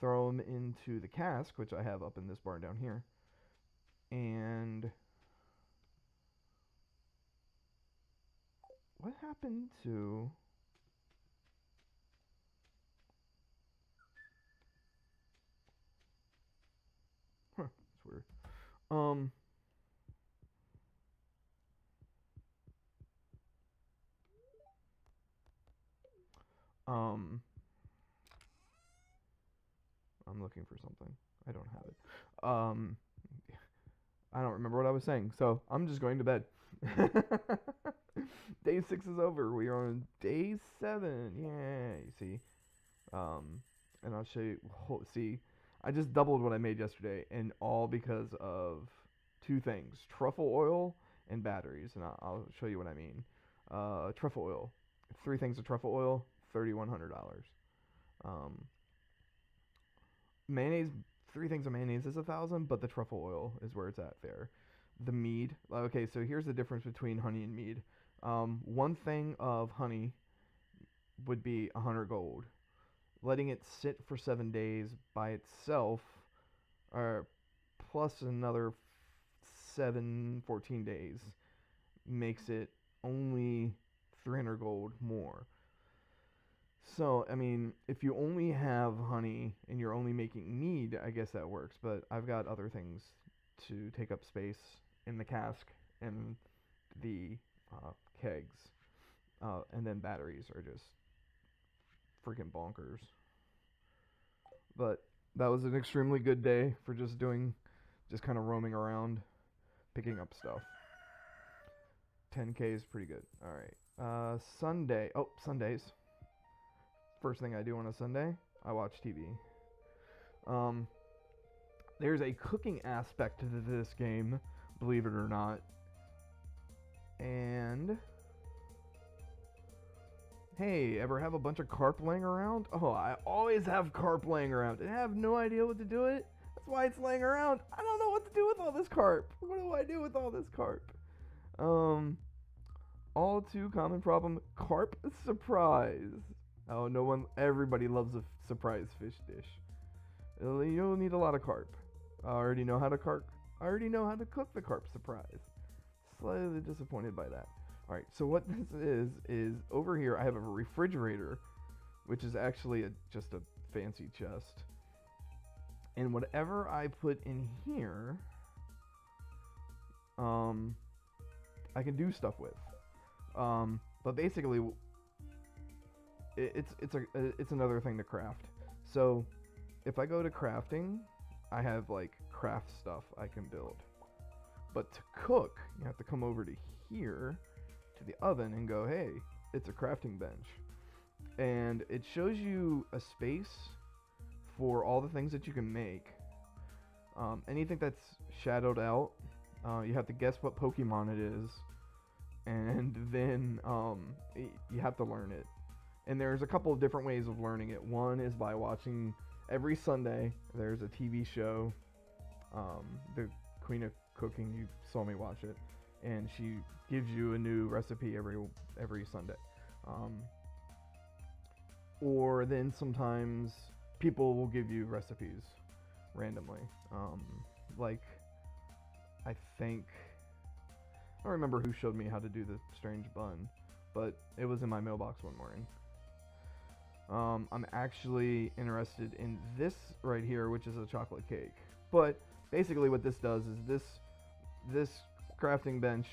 Speaker 1: throw them into the cask, which I have up in this barn down here. And what happened to... Huh, that's weird. Um, I'm looking for something. I don't have it. I don't remember what I was saying, so I'm just going to bed. Day 6 is over. We are on day 7. Yay! See, and I'll show you. See, I just doubled what I made yesterday, and all because of two things: truffle oil and batteries. And I'll show you what I mean. Truffle oil. 3 things of truffle oil, $3,100. Um, mayonnaise. 3 things of mayonnaise is 1,000, but the truffle oil is where it's at there. The mead. Okay, so here's the difference between honey and mead. 1 thing of honey would be 100 gold. Letting it sit for 7 days by itself, or plus another 14 days, makes it only 300 gold more. So, I mean, if you only have honey and you're only making mead, I guess that works. But I've got other things to take up space in the cask and the kegs. And then batteries are just freaking bonkers. But that was an extremely good day for just kind of roaming around, picking up stuff. 10K is pretty good. Alright. Sunday. Oh, Sundays. First thing I do on a Sunday, I watch TV. There's a cooking aspect to this game, believe it or not. And hey, ever have a bunch of carp laying around? Oh, I always have carp laying around and I have no idea what to do with it. That's why it's laying around. I don't know what to do with all this carp. What do I do with all this carp? All too common problem, carp surprise. Oh, no one, everybody loves a surprise fish dish. You'll need a lot of carp. I already know how to carp. I already know how to cook the carp surprise. Slightly disappointed by that. All right, so what this is over here I have a refrigerator, which is actually just a fancy chest. And whatever I put in here, I can do stuff with. But basically, it's another thing to craft. So if I go to crafting, I have like craft stuff I can build. But to cook, you have to come over to here to the oven and go, hey, it's a crafting bench. And it shows you a space for all the things that you can make. Anything that's shadowed out, you have to guess what Pokemon it is, and then you have to learn it. And there's a couple of different ways of learning it. One is by watching every Sunday. There's a TV show, the Queen of Cooking. You saw me watch it, and she gives you a new recipe every Sunday. Or then sometimes people will give you recipes randomly. Like, I think, I don't remember who showed me how to do the strange bun, but it was in my mailbox one morning. I'm actually interested in this right here, which is a chocolate cake. But basically what this does is this crafting bench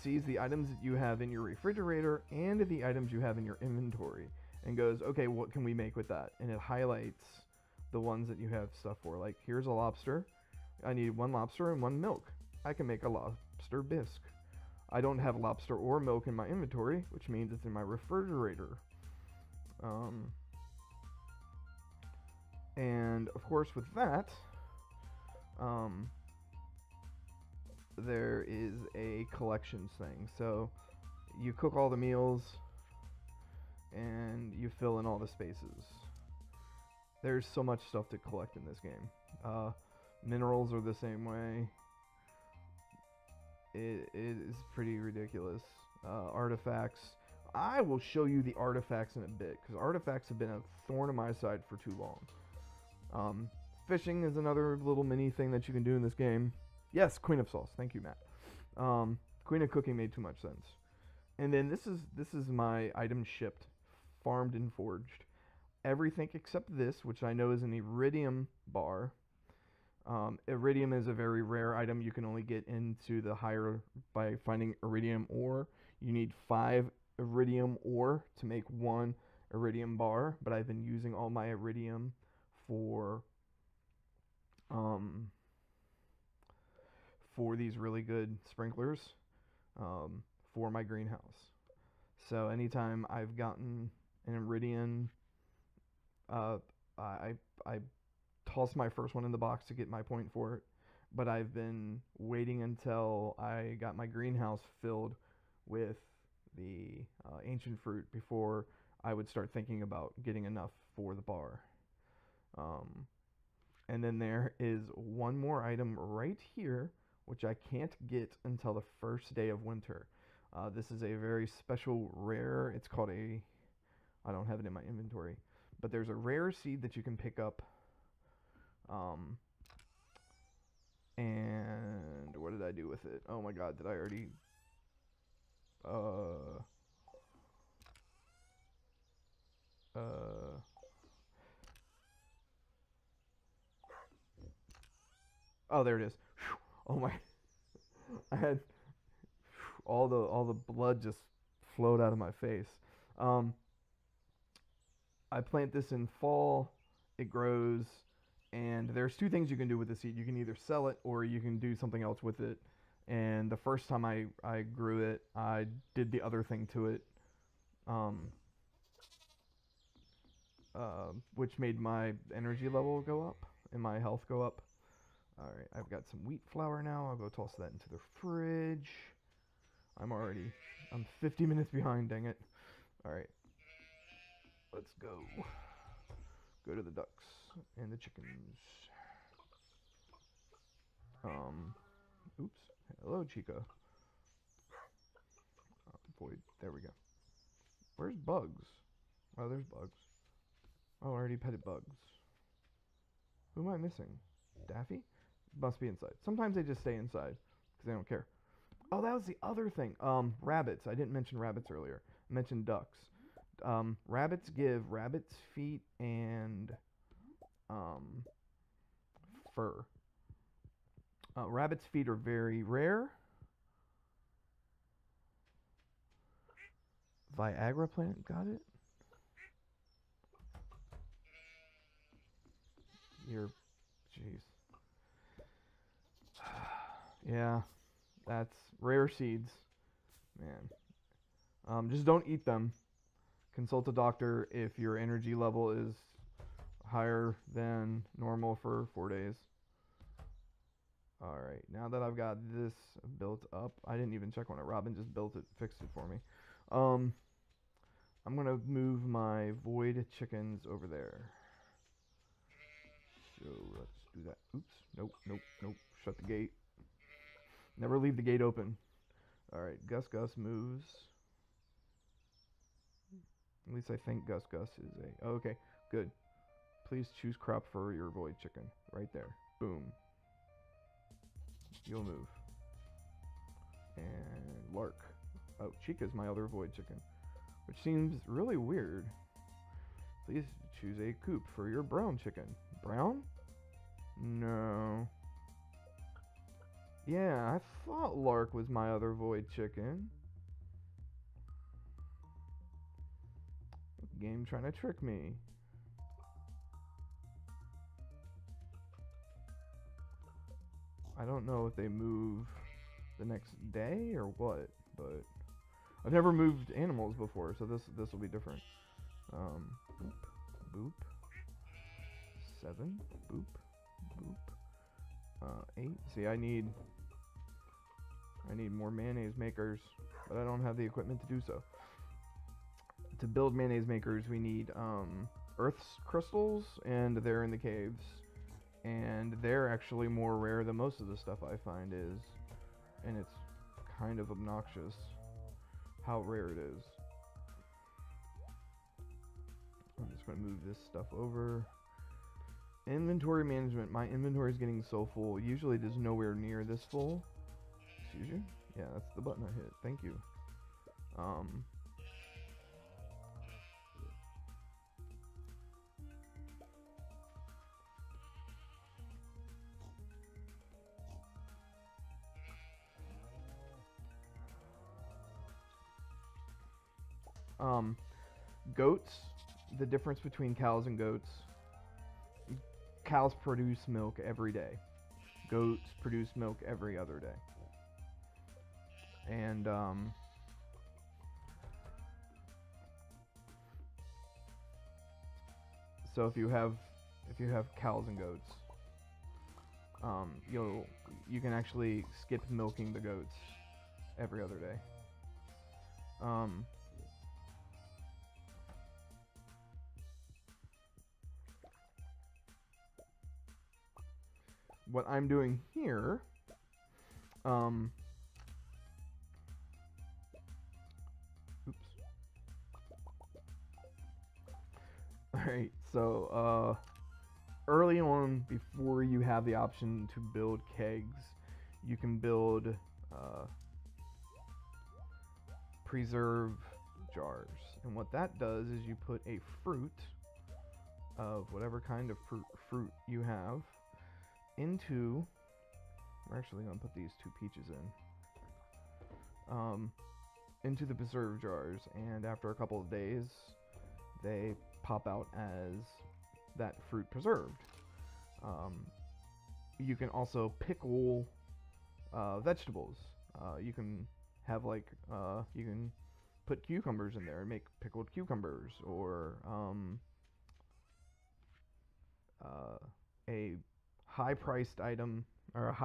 Speaker 1: sees the items that you have in your refrigerator and the items you have in your inventory and goes, okay, what can we make with that? And it highlights the ones that you have stuff for. Like, here's a lobster. I need 1 lobster and 1 milk. I can make a lobster bisque. I don't have lobster or milk in my inventory, which means it's in my refrigerator. And of course with that, there is a collections thing. So you cook all the meals and you fill in all the spaces. There's so much stuff to collect in this game. Minerals are the same way. It is pretty ridiculous. Artifacts. I will show you the artifacts in a bit, because artifacts have been a thorn in my side for too long. Fishing is another little mini thing that you can do in this game. Yes, Queen of Sauce. Thank you, Matt. Queen of Cooking made too much sense. And then this is my item shipped, farmed and forged. Everything except this, which I know is an iridium bar. Iridium is a very rare item. You can only get into the higher by finding iridium ore. You need 5 iridium ore to make 1 iridium bar, but I've been using all my iridium for these really good sprinklers for my greenhouse. So anytime I've gotten an iridium, I tossed my first one in the box to get my point for it, but I've been waiting until I got my greenhouse filled with the ancient fruit before I would start thinking about getting enough for the bar. And then there is one more item right here, which I can't get until the first day of winter. This is a very special rare, it's called a, I don't have it in my inventory, but there's a rare seed that you can pick up. And what did I do with it? Oh my god, did I already oh, there it is. Whew. Oh my, I had all the blood just flowed out of my face. I plant this in fall, it grows, and there's 2 things you can do with the seed. You can either sell it or you can do something else with it. And the first time I grew it, I did the other thing to it, which made my energy level go up and my health go up. Alright, I've got some wheat flour now. I'll go toss that into the fridge. I'm 50 minutes behind, dang it. Alright, let's go. Go to the ducks and the chickens. Oops. Hello, Chica. void. There we go. Where's Bugs? Oh, there's Bugs. Oh, I already petted Bugs. Who am I missing? Daffy? Must be inside. Sometimes they just stay inside because they don't care. Oh, that was the other thing. Rabbits. I didn't mention rabbits earlier. I mentioned ducks. Rabbits give rabbit's feet and fur. Rabbit's feet are very rare. Viagra plant, got it? You're, jeez. Yeah, that's rare seeds, man. Just don't eat them. Consult a doctor if your energy level is higher than normal for 4 days. Alright, now that I've got this built up, I didn't even check on it. Robin just built it, fixed it for me. I'm gonna move my void chickens over there. So let's do that. Oops, nope, nope, nope. Shut the gate. Never leave the gate open. Alright, Gus moves. At least I think Gus is a... Oh, okay, good. Please choose crop for your void chicken. Right there. Boom. You'll move. And Lark. Oh, Chica's my other void chicken. Which seems really weird. Please choose a coop for your brown chicken. Brown? No. Yeah, I thought Lark was my other void chicken. Game trying to trick me. I don't know if they move the next day or what, but I've never moved animals before, so this will be different. Boop, boop. 7, boop, boop. 8. See, I need more mayonnaise makers, but I don't have the equipment to do so. To build mayonnaise makers, we need earth's crystals, and they're in the caves. And they're actually more rare than most of the stuff I find is. And it's kind of obnoxious how rare it is. I'm just going to move this stuff over. Inventory management. My inventory is getting so full. Usually it is nowhere near this full. Excuse you? Yeah, that's the button I hit. Thank you. Goats, the difference between cows and goats. Cows produce milk every day. Goats produce milk every other day. And so if you have cows and goats, you can actually skip milking the goats every other day. What I'm doing here, oops. Alright, so, early on, before you have the option to build kegs, you can build, preserve jars. And what that does is you put a fruit of whatever kind of fruit you have into, we're actually going to put these 2 peaches in, into the preserve jars, and after a couple of days they pop out as that fruit preserved. You can also pickle vegetables. You can have like you can put cucumbers in there and make pickled cucumbers, or a high-priced item, or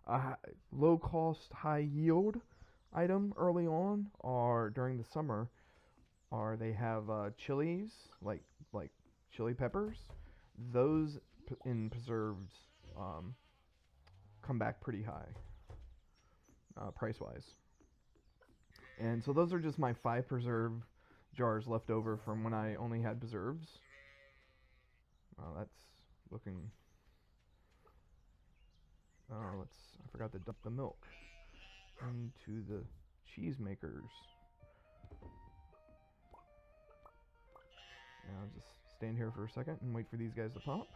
Speaker 1: a low-cost, high-yield item early on, or during the summer, or they have chilies, like chili peppers. Those in preserves come back pretty high, price-wise. And so those are just my 5 preserve jars left over from when I only had preserves. Oh, that's looking... Oh, I forgot to dump the milk into the cheese makers. Now just stand here for a second and wait for these guys to pop.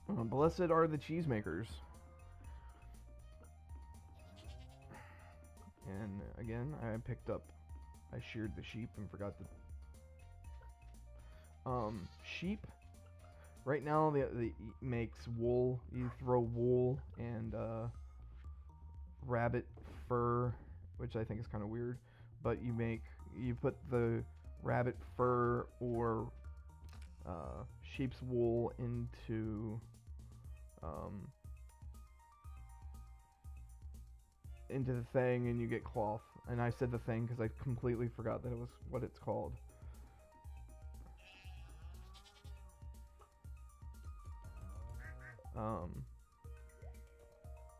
Speaker 1: Blessed are the cheese makers. And again, I sheared the sheep and forgot the sheep. Right now, the makes wool. You throw wool and rabbit fur, which I think is kind of weird. But you put the rabbit fur or sheep's wool into the thing, and you get cloth. And I said the thing because I completely forgot that it was what it's called.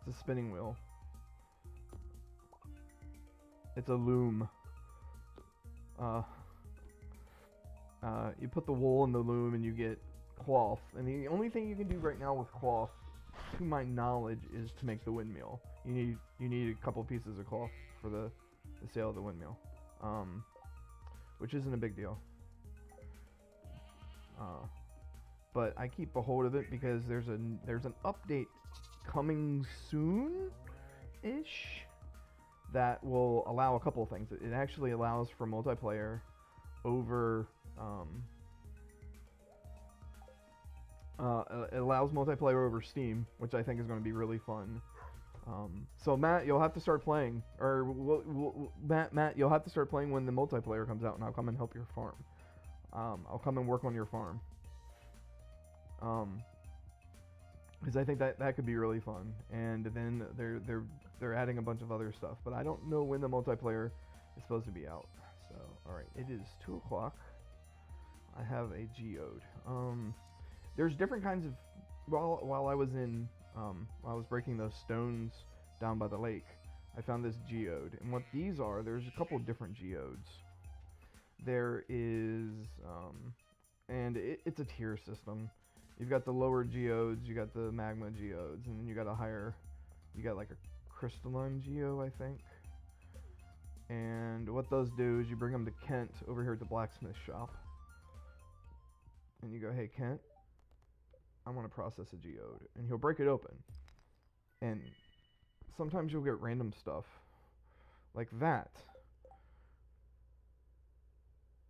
Speaker 1: It's a spinning wheel. It's a loom. You put the wool in the loom and you get cloth. And the only thing you can do right now with cloth, to my knowledge, is to make the windmill. You need a couple pieces of cloth for the sale of the windmill, which isn't a big deal. But I keep a hold of it because there's an update coming soon-ish that will allow a couple of things. It actually allows for multiplayer over it allows multiplayer over Steam, which I think is going to be really fun. So Matt, you'll have to start playing, or Matt, you'll have to start playing when the multiplayer comes out, and I'll come and help your farm. I'll come and work on your farm. Because I think that could be really fun. And then they're adding a bunch of other stuff, but I don't know when the multiplayer is supposed to be out. So all right, it is 2 o'clock. I have a geode. There's different kinds of while I was breaking those stones down by the lake, I found this geode, and what these are, there's a couple different geodes. There is and it's a tier system. You've got the lower geodes, you got the magma geodes, and then you got like a crystalline geo, I think. And what those do is you bring them to Kent over here at the blacksmith shop, and you go, hey Kent, I want to process a geode, and he'll break it open. And sometimes you'll get random stuff like that.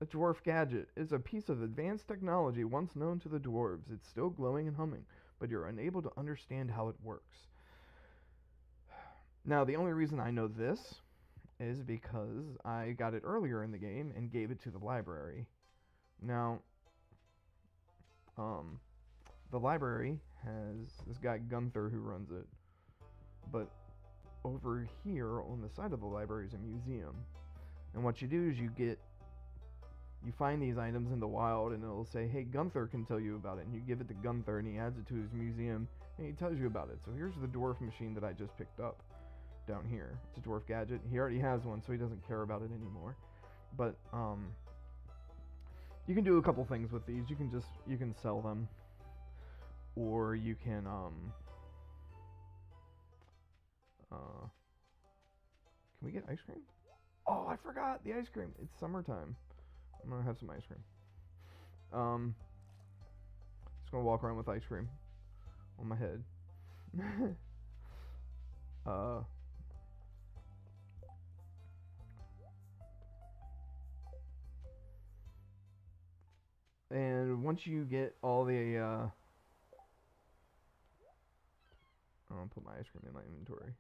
Speaker 1: A dwarf gadget is a piece of advanced technology once known to the dwarves. It's still glowing and humming, but you're unable to understand how it works. Now, the only reason I know this is because I got it earlier in the game and gave it to the library. Now, the library has this guy Gunther who runs it, but over here on the side of the library is a museum. And what you do is you find these items in the wild, and it'll say, hey, Gunther can tell you about it, and you give it to Gunther, and he adds it to his museum, and he tells you about it. So here's the dwarf machine that I just picked up down here. It's a dwarf gadget. He already has one, so he doesn't care about it anymore. But you can do a couple things with these. You can sell them, or you can can we get ice cream? Oh, I forgot the ice cream. It's summertime. I'm gonna have some ice cream. Just gonna walk around with ice cream on my head. And once you get all the I'll put my ice cream in my inventory.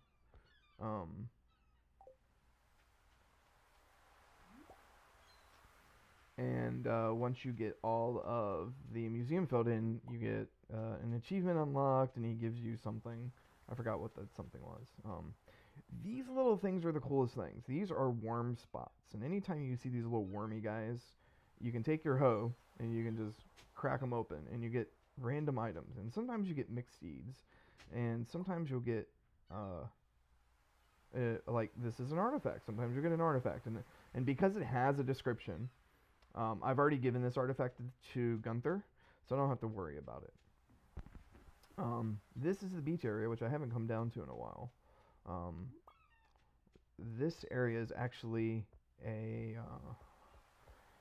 Speaker 1: And once you get all of the museum filled in, you get an achievement unlocked, and he gives you something. I forgot what that something was. These little things are the coolest things. These are worm spots, and anytime you see these little wormy guys, you can take your hoe and you can just crack them open, and you get random items. And sometimes you get mixed seeds, and sometimes you'll get Like this is an artifact. Sometimes you get an artifact, and because it has a description, I've already given this artifact to Gunther, so I don't have to worry about it. This is the beach area, which I haven't come down to in a while. This area is actually a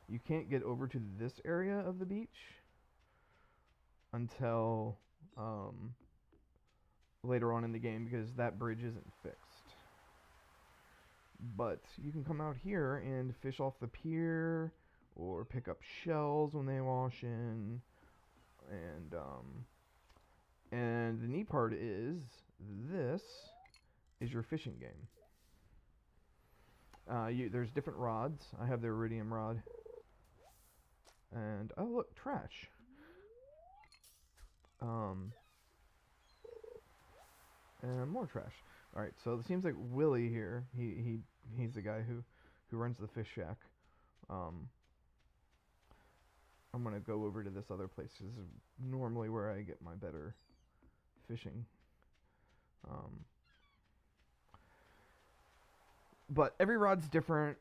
Speaker 1: you can't get over to this area of the beach until later on in the game because that bridge isn't fixed. But you can come out here and fish off the pier or pick up shells when they wash in, and the neat part is this is your fishing game. There's different rods. I have the iridium rod. And, oh look, trash. And more trash. Alright, so it seems like Willie here, he's the guy who runs the fish shack. I'm gonna go over to this other place. This is normally where I get my better fishing. But every rod's different.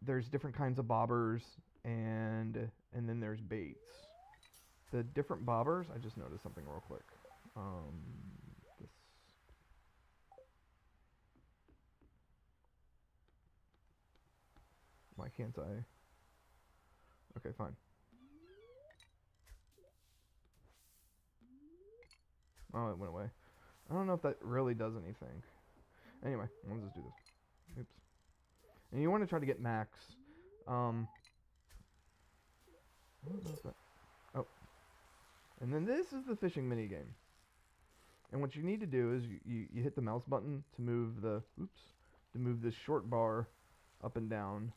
Speaker 1: There's different kinds of bobbers, and then there's baits. The different bobbers, I just noticed something real quick. This. Why can't I? Okay, fine. Oh, it went away. I don't know if that really does anything. Anyway, let's just do this. Oops. And you want to try to get max. Oh. And then this is the fishing mini game. And what you need to do is you hit the mouse button to move this short bar up and down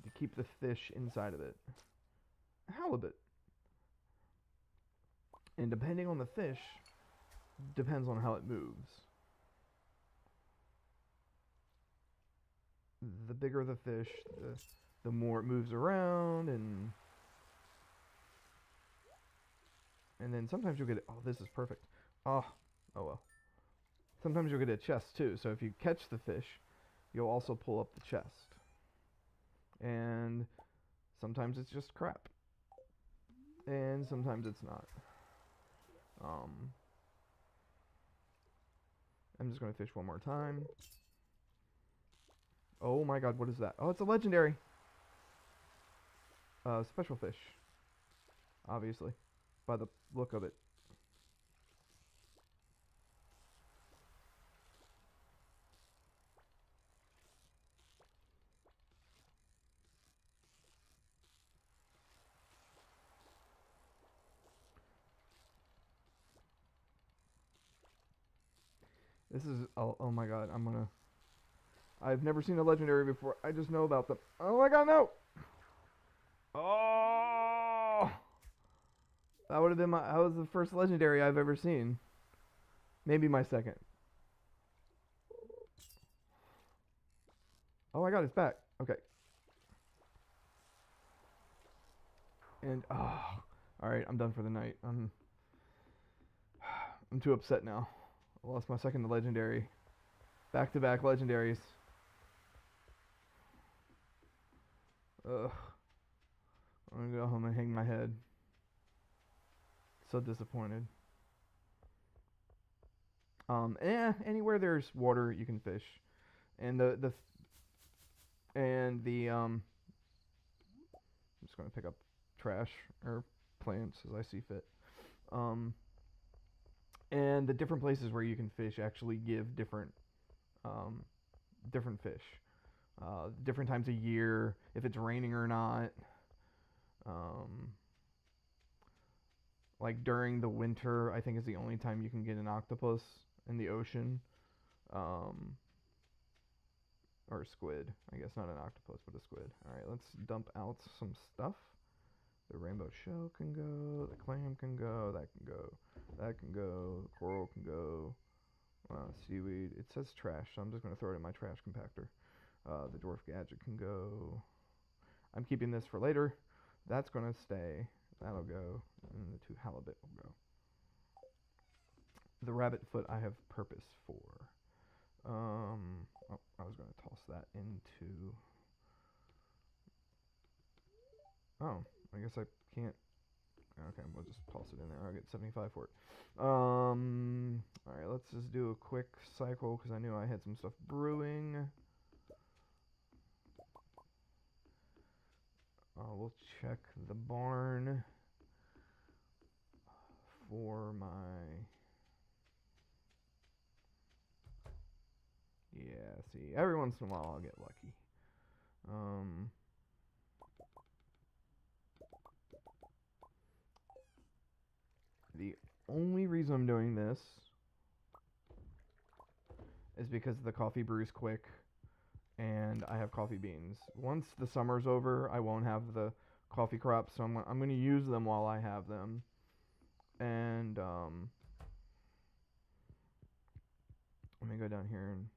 Speaker 1: to keep the fish inside of it. Halibut. And depending on the fish, depends on how it moves. The bigger the fish, the more it moves around, and then sometimes you'll get oh, this is perfect. Oh well. Sometimes you'll get a chest too. So if you catch the fish, you'll also pull up the chest. And sometimes it's just crap. And sometimes it's not. I'm just gonna fish one more time. Oh my god, what is that? Oh, it's a legendary. Special fish. Obviously. By the look of it. This is, oh my god, I've never seen a legendary before. I just know about them. Oh my god, no! Oh! That would have been that was the first legendary I've ever seen. Maybe my second. Oh my god, it's back. Okay. And, alright, I'm done for the night. I'm too upset now. I lost my second legendary. Back-to-back legendaries. Ugh. I'm gonna go home and hang my head. So disappointed. Anywhere there's water, you can fish. And I'm just gonna pick up trash or plants as I see fit. And the different places where you can fish actually give different fish. Different times of year, if it's raining or not. Like during the winter, I think is the only time you can get an octopus in the ocean. Or a squid. I guess not an octopus, but a squid. Alright, let's dump out some stuff. The rainbow shell can go, the clam can go, that can go, that can go, the coral can go. Seaweed. It says trash, so I'm just going to throw it in my trash compactor. The dwarf gadget can go. I'm keeping this for later. That's going to stay. That'll go. And the 2 halibut will go. The rabbit foot I have purpose for. Oh, I was gonna toss that into. Oh, I guess I can't. Okay, we'll just toss it in there. I'll get 75 for it. Alright, let's just do a quick cycle because I knew I had some stuff brewing. We'll check the barn for my. Yeah, see, every once in a while I'll get lucky. The only reason I'm doing this is because the coffee brews quick and I have coffee beans. Once the summer's over, I won't have the coffee crops, so I'm going to use them while I have them. And let me go down here and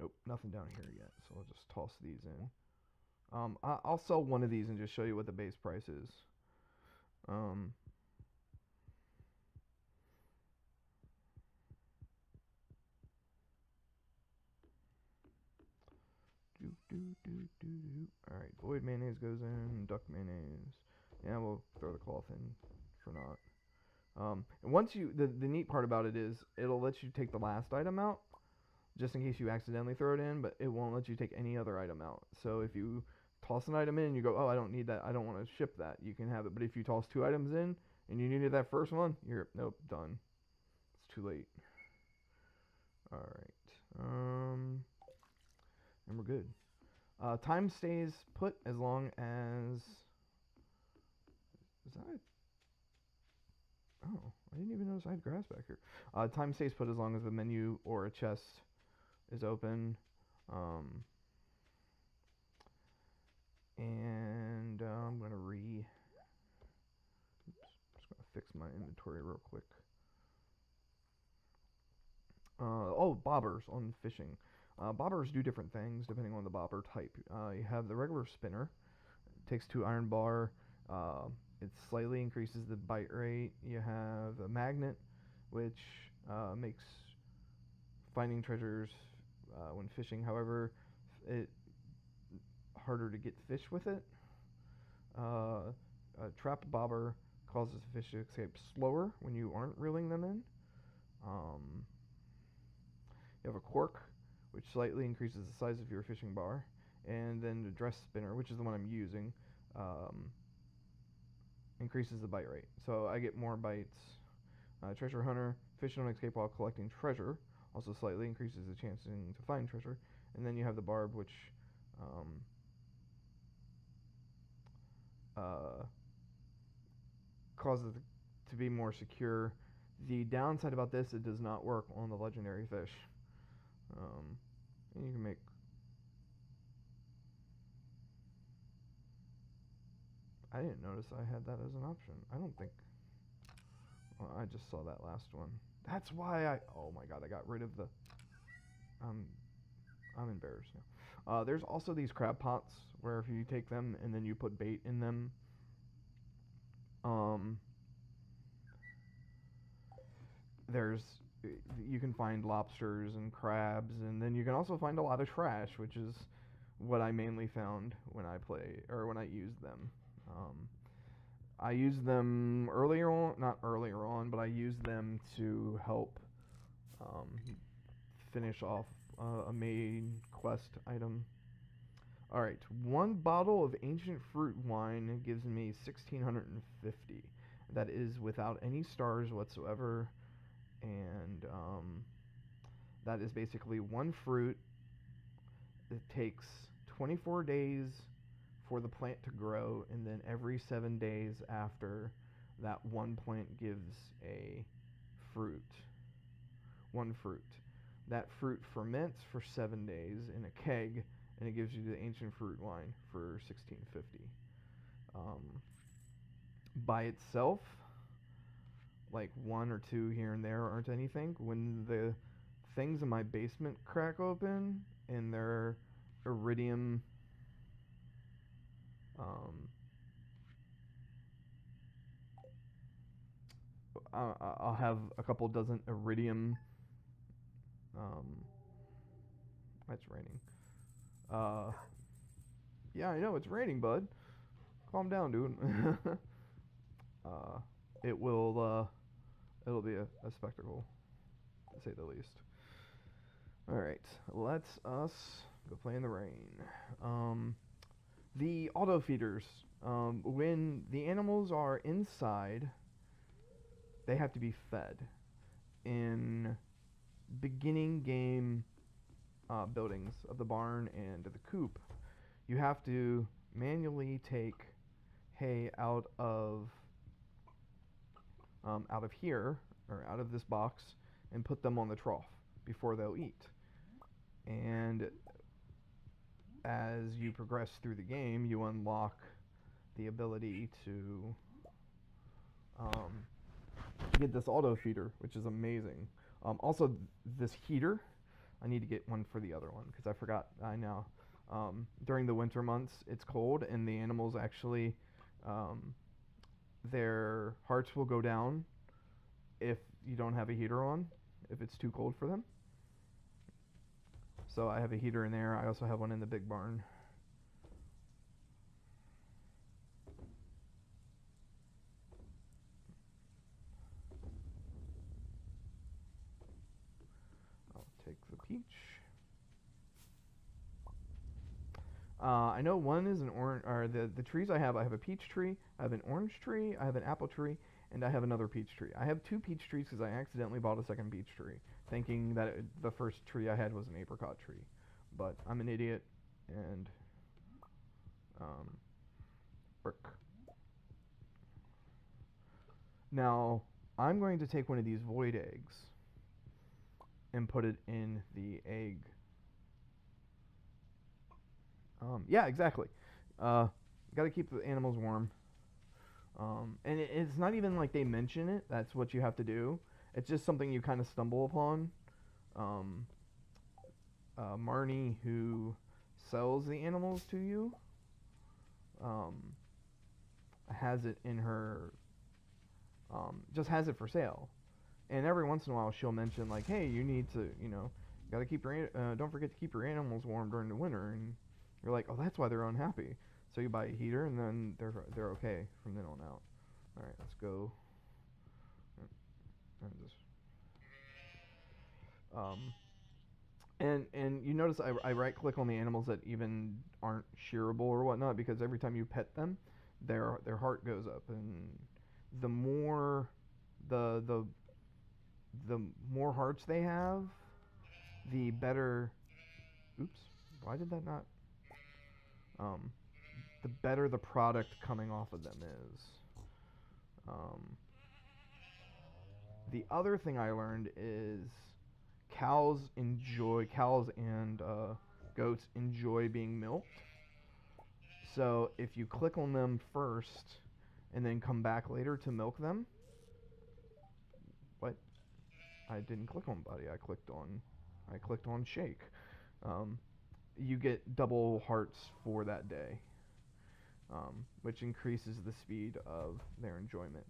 Speaker 1: nope, nothing down here yet. So I'll just toss these in. I'll sell one of these and just show you what the base price is. Alright, void mayonnaise goes in, duck mayonnaise. Yeah, we'll throw the cloth in for not. And once you, the neat part about it is it'll let you take the last item out, just in case you accidentally throw it in, but it won't let you take any other item out. So if you toss an item in and you go, oh, I don't need that, I don't want to ship that, you can have it. But if you toss 2 items in and you needed that first one, you're, nope, done. It's too late. Alright. And we're good. Time stays put as long as. Is that? Oh, I didn't even notice I had grass back here. Time stays put as long as the menu or a chest is open. And I'm gonna just gonna fix my inventory real quick. Oh, bobbers on fishing. Bobbers do different things depending on the bobber type. You have the regular spinner. It takes 2 iron bar. It slightly increases the bite rate. You have a magnet, which makes finding treasures when fishing. However, it harder to get fish with it. A trap bobber causes fish to escape slower when you aren't reeling them in. You have a cork, which slightly increases the size of your fishing bar, and then the dress spinner, which is the one I'm using, increases the bite rate. So I get more bites. Treasure hunter, fish don't escape while collecting treasure, also slightly increases the chance to find treasure. And then you have the barb, which causes it to be more secure. The downside about this, it does not work on the legendary fish. And you can make. I didn't notice I had that as an option. I don't think. Well, I just saw that last one. That's why I. Oh my god, I got rid of the. I'm embarrassed now. There's also these crab pots where if you take them and then you put bait in them, there's you can find lobsters and crabs, and then you can also find a lot of trash, which is what I mainly found when I play or when I used them. I used them earlier on, not earlier on, but I used them to help finish off a main quest item. Alright, 1 bottle of ancient fruit wine gives me 1650. That is without any stars whatsoever, and that is basically 1 fruit. It takes 24 days for the plant to grow, and then every 7 days after that, 1 plant gives a fruit. 1 fruit. That fruit ferments for 7 days in a keg, and it gives you the ancient fruit wine for 1650. By itself, like 1 or 2 here and there aren't anything. When the things in my basement crack open and they're iridium, I'll have a couple dozen iridium Um, it's raining. Uh, yeah, I know it's raining, bud. Calm down, dude. uh, it will. It'll be a spectacle, to say the least. All right, let's us go play in the rain. Um, the auto feeders. When the animals are inside, they have to be fed. In beginning game buildings of the barn and the coop, you have to manually take hay out of here or out of this box and put them on the trough before they'll eat. And as you progress through the game, you unlock the ability to get this auto feeder, which is amazing. Also, this heater, I need to get one for the other one because I forgot. I know. During the winter months, it's cold, and the animals actually, their hearts will go down if you don't have a heater on, if it's too cold for them. So I have a heater in there. I also have one in the big barn. I'll take the peach. I know one is an orange, or the trees I have a peach tree, I have an orange tree, I have an apple tree, and I have another peach tree. I have two peach trees because I accidentally bought a second peach tree, thinking that the first tree I had was an apricot tree. But I'm an idiot, and um, brick. Now, I'm going to take one of these void eggs and put it in the egg. Yeah, exactly. Got to keep the animals warm. And it's not even like they mention it. That's what you have to do. It's just something you kind of stumble upon. Um, Marnie, who sells the animals to you, um, has it in her, just has it for sale. And every once in a while, she'll mention like, "Hey, you need to, gotta keep your, don't forget to keep your animals warm during the winter." And you're like, "Oh, that's why they're unhappy." So you buy a heater, and then they're okay from then on out. All right, let's go. And just, um, and you notice I right click on the animals that even aren't shearable or whatnot because every time you pet them, their heart goes up, and the more the the the more hearts they have, the better. Oops, why did that not? Um, the better the product coming off of them is. Um, the other thing I learned is cows and goats enjoy being milked. So if you click on them first and then come back later to milk them, what? I didn't click on buddy. I clicked on shake. Um, you get double hearts for that day, which increases the speed of their enjoyment.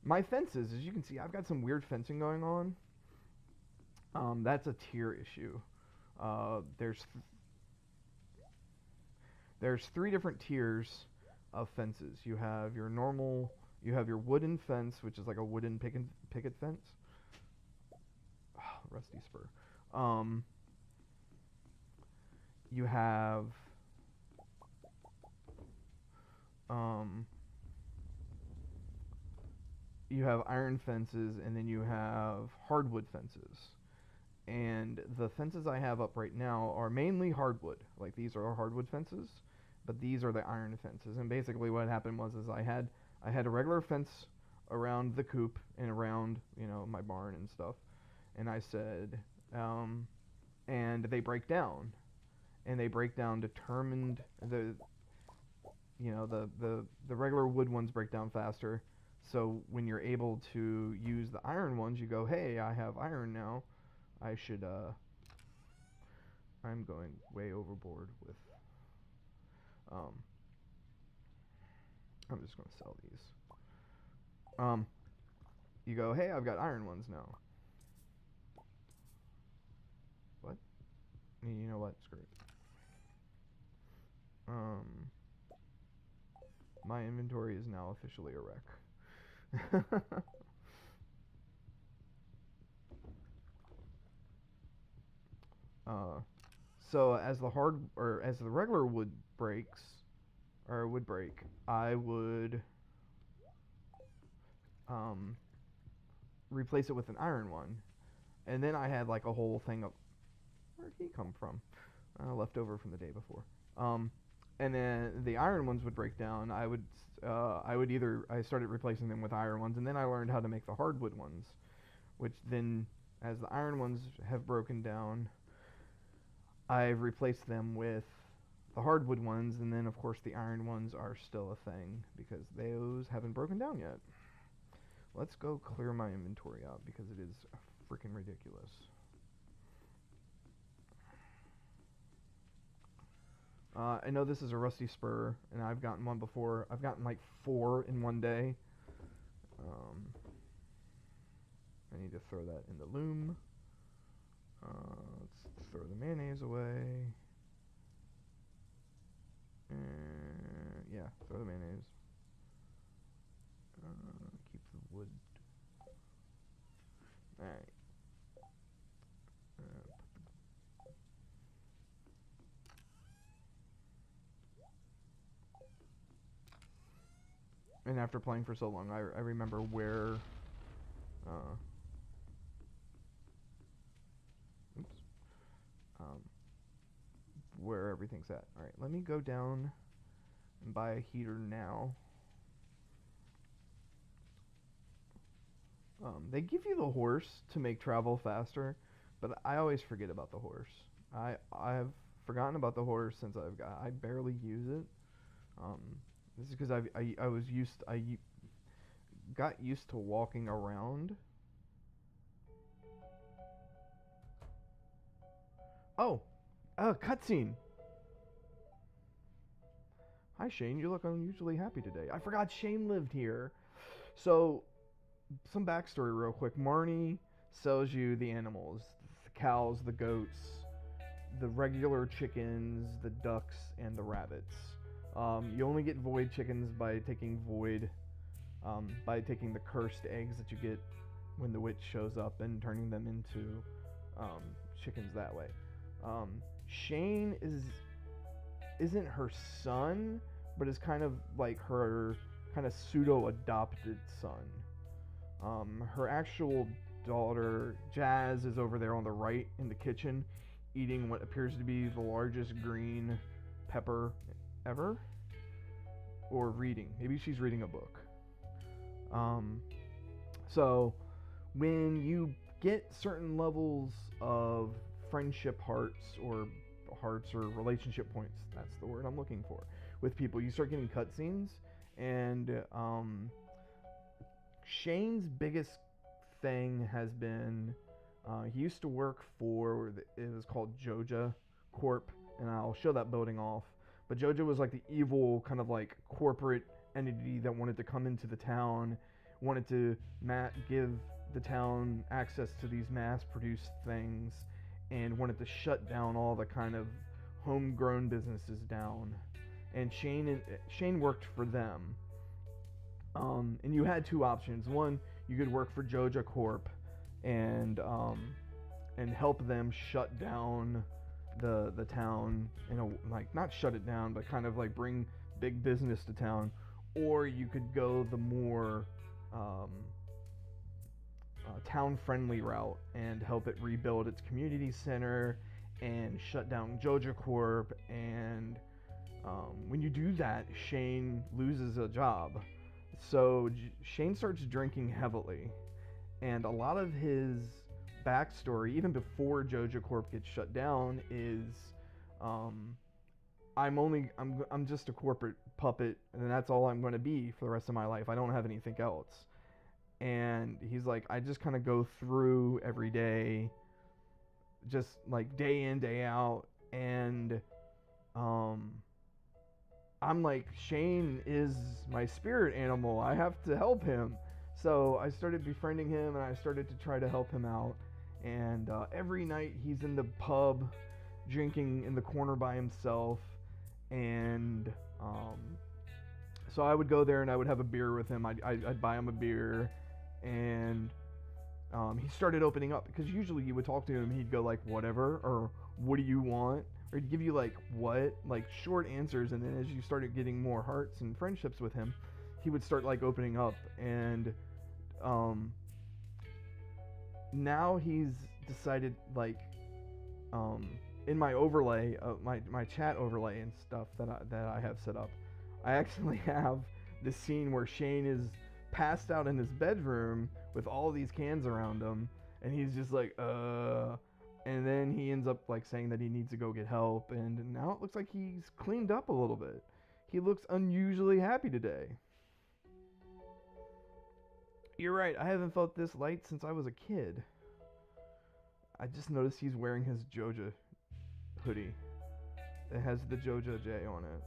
Speaker 1: My fences, as you can see, I've got some weird fencing going on. That's a tier issue. Uh, there's there's three different tiers of fences. You have your wooden fence, which is like a wooden picket fence. Oh, rusty spur. Um, you have um, you have iron fences, and then you have hardwood fences. And the fences I have up right now are mainly hardwood. Like these are hardwood fences, but these are the iron fences. And basically, what happened was is I had a regular fence around the coop and around my barn and stuff. And I said, and they break down, and they break down determined the regular wood ones break down faster. So when you're able to use the iron ones, you go, hey, I have iron now. I should I'm going way overboard with um I'm just gonna sell these. Um you go, hey, I've got iron ones now. You know what? Screw it. My inventory is now officially a wreck. So as the regular wood breaks or would break, I would replace it with an iron one, and then I had like a whole thing of where'd he come from? Left over from the day before. And then the iron ones would break down. I started replacing them with iron ones, and then I learned how to make the hardwood ones, which then, as the iron ones have broken down, I've replaced them with the hardwood ones, and then of course the iron ones are still a thing because those haven't broken down yet. Let's go clear my inventory out because it is freaking ridiculous. I know this is a rusty spur, and I've gotten one before. I've gotten like 4 in one day. I need to throw that in the loom. Let's throw the mayonnaise away. Yeah, throw the mayonnaise. Keep the wood. Alright. And after playing for so long, I remember where where everything's at. Alright, let me go down and buy a heater now. They give you the horse to make travel faster, but I always forget about the horse. I've forgotten about the horse since I barely use it. This is because I got used to walking around. Oh, cutscene. Hi Shane, you look unusually happy today. I forgot Shane lived here. So, some backstory real quick. Marnie sells you the animals, the cows, the goats, the regular chickens, the ducks, and the rabbits. You only get void chickens by taking the cursed eggs that you get when the witch shows up and turning them into chickens that way. Shane isn't her son, but is kind of like her kind of pseudo-adopted son. Her actual daughter, Jazz, is over there on the right in the kitchen eating what appears to be the largest green pepper ever, or reading. Maybe she's reading a book. So when you get certain levels of friendship hearts or relationship points, that's the word I'm looking for, with people, you start getting cutscenes. And Shane's biggest thing has been he used to work for it was called Joja Corp, and I'll show that building off. But Joja was like the evil kind of like corporate entity that wanted to come into the town, wanted to give the town access to these mass-produced things, and wanted to shut down all the kind of homegrown businesses down. And Shane worked for them. And you had 2 options. One, you could work for Joja Corp and help them shut down the town, like not shut it down, but kind of like bring big business to town. Or you could go the more town-friendly route and help it rebuild its community center and shut down Joja Corp. And when you do that, Shane loses a job. So Shane starts drinking heavily, and a lot of his backstory, even before Joja Corp gets shut down, is I'm just a corporate puppet, and that's all I'm going to be for the rest of my life. I don't have anything else. And he's like, I just kind of go through every day, just like day in, day out, and I'm like, Shane is my spirit animal. I have to help him. So I started befriending him, and I started to try to help him out. And every night he's in the pub, drinking in the corner by himself, and so I would go there and I would have a beer with him. I'd buy him a beer, and he started opening up because usually you would talk to him, he'd go like whatever or what do you want, or he'd give you like what, like short answers, and then as you started getting more hearts and friendships with him, he would start like opening up, and um, now he's decided like in my overlay, my chat overlay and stuff that I have set up, I actually have this scene where Shane is passed out in his bedroom with all these cans around him, and he's just like, and then he ends up like saying that he needs to go get help, and now it looks like he's cleaned up a little bit. He looks unusually happy today. You're right, I haven't felt this light since I was a kid. I just noticed he's wearing his Joja hoodie. It has the Joja J on it.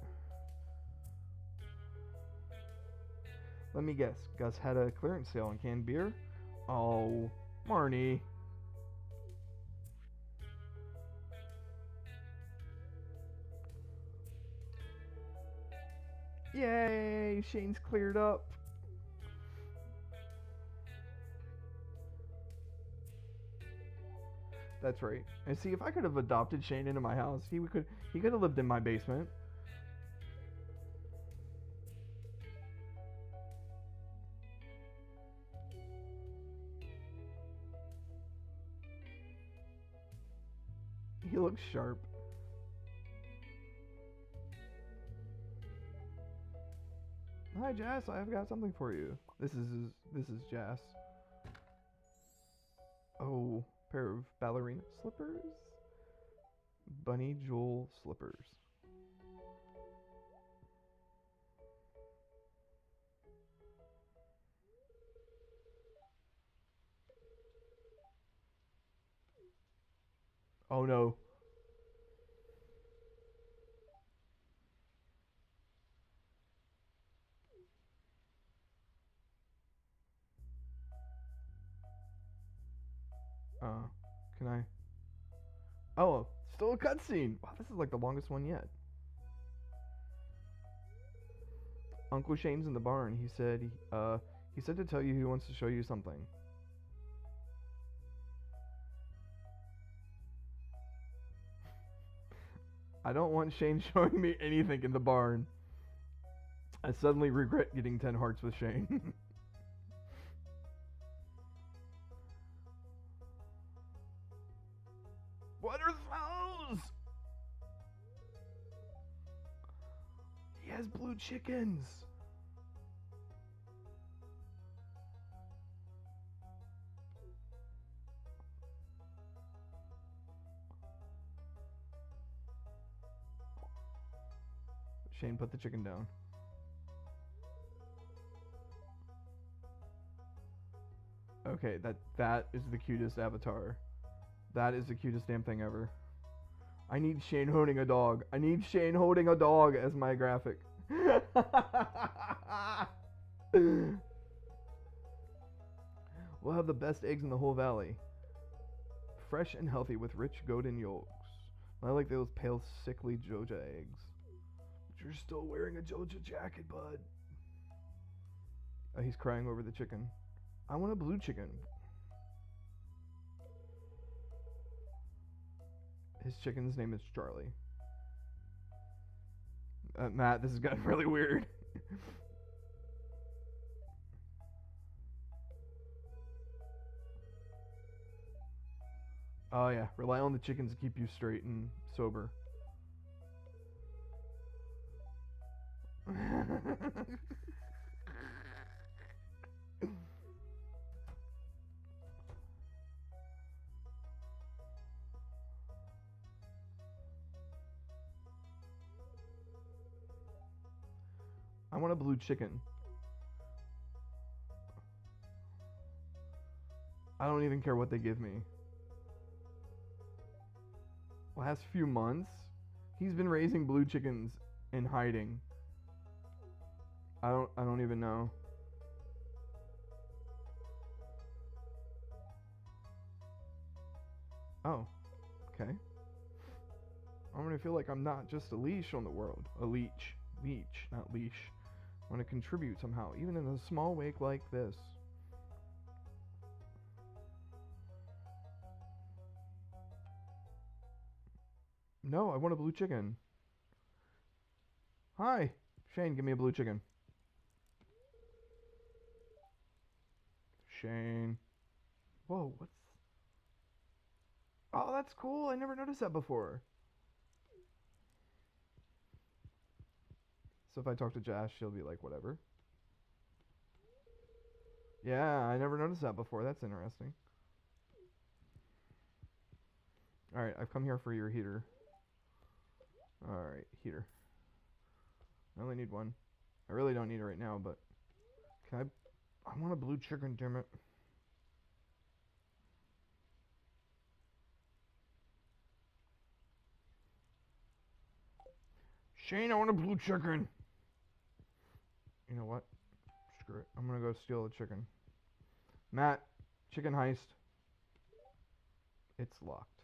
Speaker 1: Let me guess, Gus had a clearance sale on canned beer? Oh, Marnie. Yay, Shane's cleared up. That's right. And see, if I could have adopted Shane into my house, he could have lived in my basement. He looks sharp. Hi, Jess. I've got something for you. This is Jess. Oh, pair of ballerina slippers. Bunny Jewel slippers. Oh no. Can I? Oh, still a cutscene. Wow, this is like the longest one yet. Uncle Shane's in the barn. He said to tell you he wants to show you something. I don't want Shane showing me anything in the barn. I suddenly regret getting 10 hearts with Shane. What are those? He has blue chickens. Shane, put the chicken down. Okay, that is the cutest avatar. That is the cutest damn thing ever. I need Shane holding a dog. I need Shane holding a dog as my graphic. We'll have the best eggs in the whole valley. Fresh and healthy with rich golden yolks. I like those pale, sickly Joja eggs. But you're still wearing a Joja jacket, bud. Oh, he's crying over the chicken. I want a blue chicken. His chicken's name is Charlie. Matt, this has gotten really weird. Oh yeah, rely on the chickens to keep you straight and sober. I want a blue chicken. I don't even care what they give me. Last few months, he's been raising blue chickens in hiding. I don't even know. Oh, okay. I want to feel like I'm not just a leash on the world. A leech. Leech, not leash. I want to contribute somehow, even in a small way like this. No, I want a blue chicken. Hi. Shane, give me a blue chicken. Shane. Whoa, what's... Oh, that's cool. I never noticed that before. So if I talk to Josh, she'll be like, whatever. Yeah, I never noticed that before. That's interesting. Alright, I've come here for your heater. Alright, heater. I only need one. I really don't need it right now, but... Can I... I want a blue chicken, damn it. Shane, I want a blue chicken! You know what? Screw it. I'm gonna go steal the chicken. Matt, chicken heist. It's locked.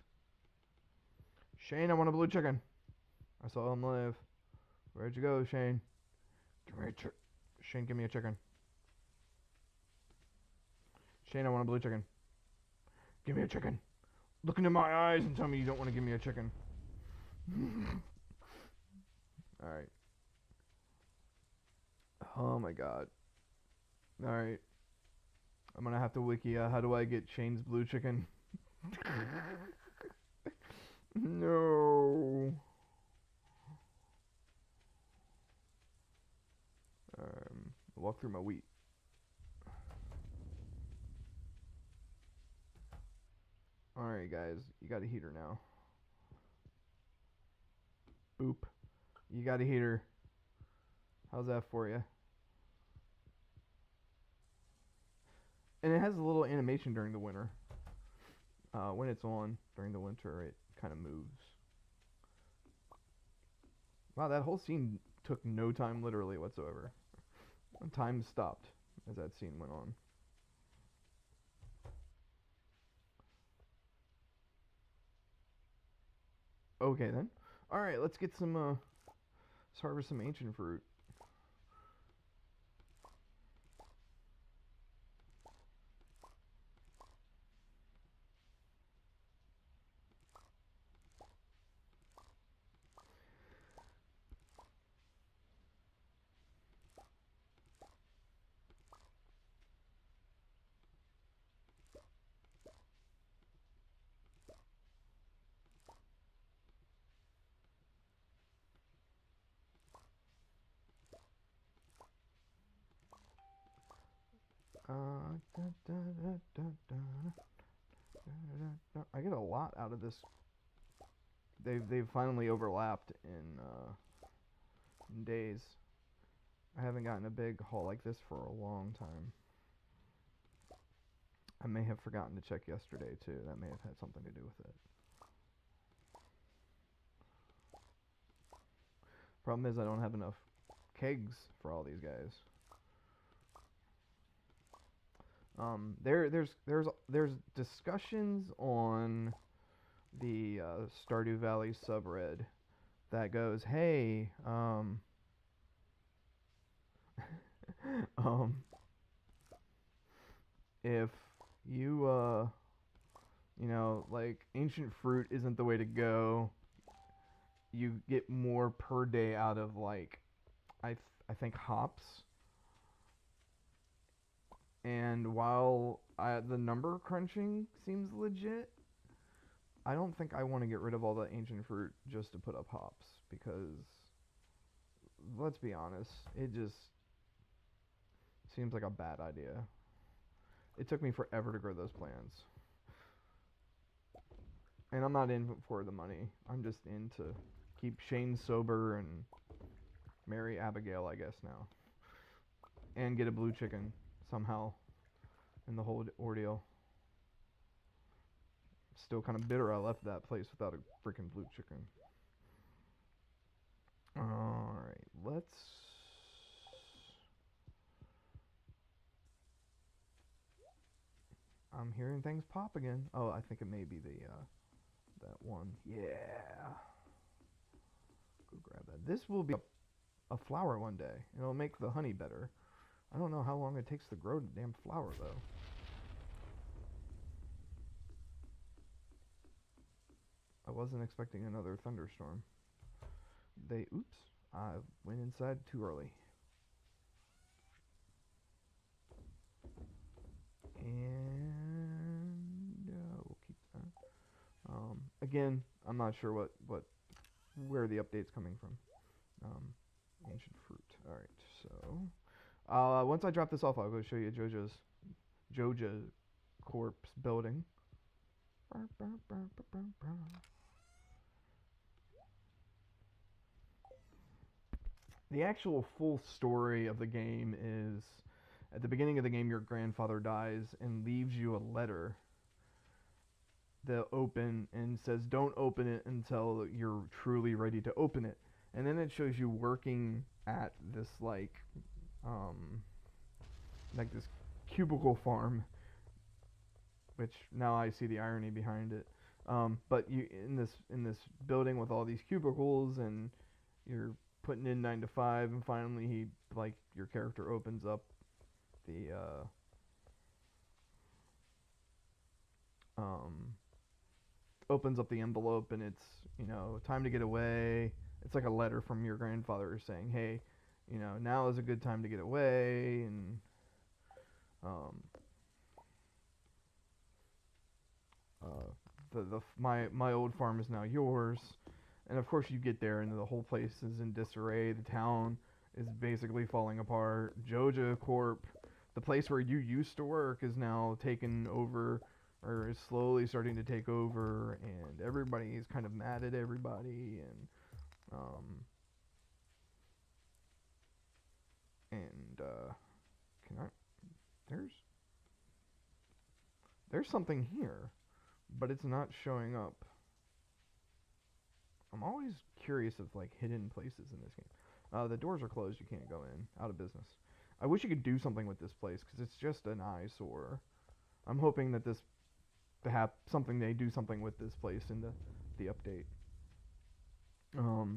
Speaker 1: Shane, I want a blue chicken. I saw him live. Where'd you go, Shane? Give me a Shane, give me a chicken. Shane, I want a blue chicken. Give me a chicken. Look into my eyes and tell me you don't want to give me a chicken. Alright. Oh my god. Alright. I'm gonna have to wiki how do I get Shane's blue chicken? No. Walk through my wheat. Alright guys, you got a heater now. Boop. You got a heater. How's that for you? And it has a little animation during the winter. When it's on during the winter, it kind of moves. Wow, that whole scene took no time literally whatsoever. Time stopped as that scene went on. Okay then. Alright, let's get some, let's harvest some ancient fruit. I get a lot out of this. They've finally overlapped in days. I haven't gotten a big haul like this for a long time. I may have forgotten to check yesterday too. That may have had something to do with it. Problem is I don't have enough kegs for all these guys. There's discussions on the Stardew Valley subred that goes, hey, if you you know, like ancient fruit isn't the way to go, you get more per day out of like I think hops. And while the number crunching seems legit, I don't think I want to get rid of all the ancient fruit just to put up hops, because let's be honest, it just seems like a bad idea. It took me forever to grow those plants. And I'm not in for the money. I'm just in to keep Shane sober and marry Abigail, I guess, now. And get a blue chicken somehow in the whole ordeal. Still kind of bitter I left that place without a freaking blue chicken. Alright, let's... I'm hearing things pop again. Oh, I think it may be the, that one. Yeah. go grab that. This will be a flower one day. It'll make the honey better. I don't know how long it takes to grow the damn flower, though. I wasn't expecting another thunderstorm. Oops, I went inside too early. And we'll keep that. Again, I'm not sure where the update's coming from. Ancient fruit. All right, so once I drop this off, I'll go show you Joja corpse building. The actual full story of the game is at the beginning of the game, your grandfather dies and leaves you a letter to open and says, "Don't open it until you're truly ready to open it." And then it shows you working at this like this cubicle farm, which now I see the irony behind it. But you in this building with all these cubicles, and you're putting in 9 to 5, and finally your character opens up the envelope, and it's time to get away. It's like a letter from your grandfather saying, "Hey, now is a good time to get away," and my old farm is now yours. And of course you get there and the whole place is in disarray. The town is basically falling apart. Joja Corp, the place where you used to work, is now taken over, or is slowly starting to take over, and everybody is kind of mad at everybody, and can I there's something here, but it's not showing up. I'm always curious of hidden places in this game. The doors are closed. You can't go in. Out of business. I wish you could do something with this place because it's just an eyesore. I'm hoping that they do something with this place in the update. All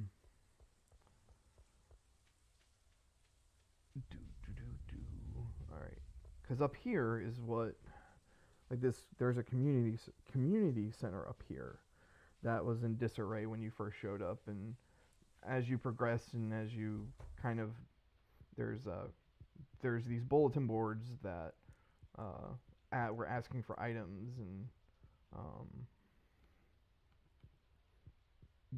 Speaker 1: right, because up here is what there's a community center up here that was in disarray when you first showed up, and as you progress and as you kind of there's these bulletin boards that were asking for items, and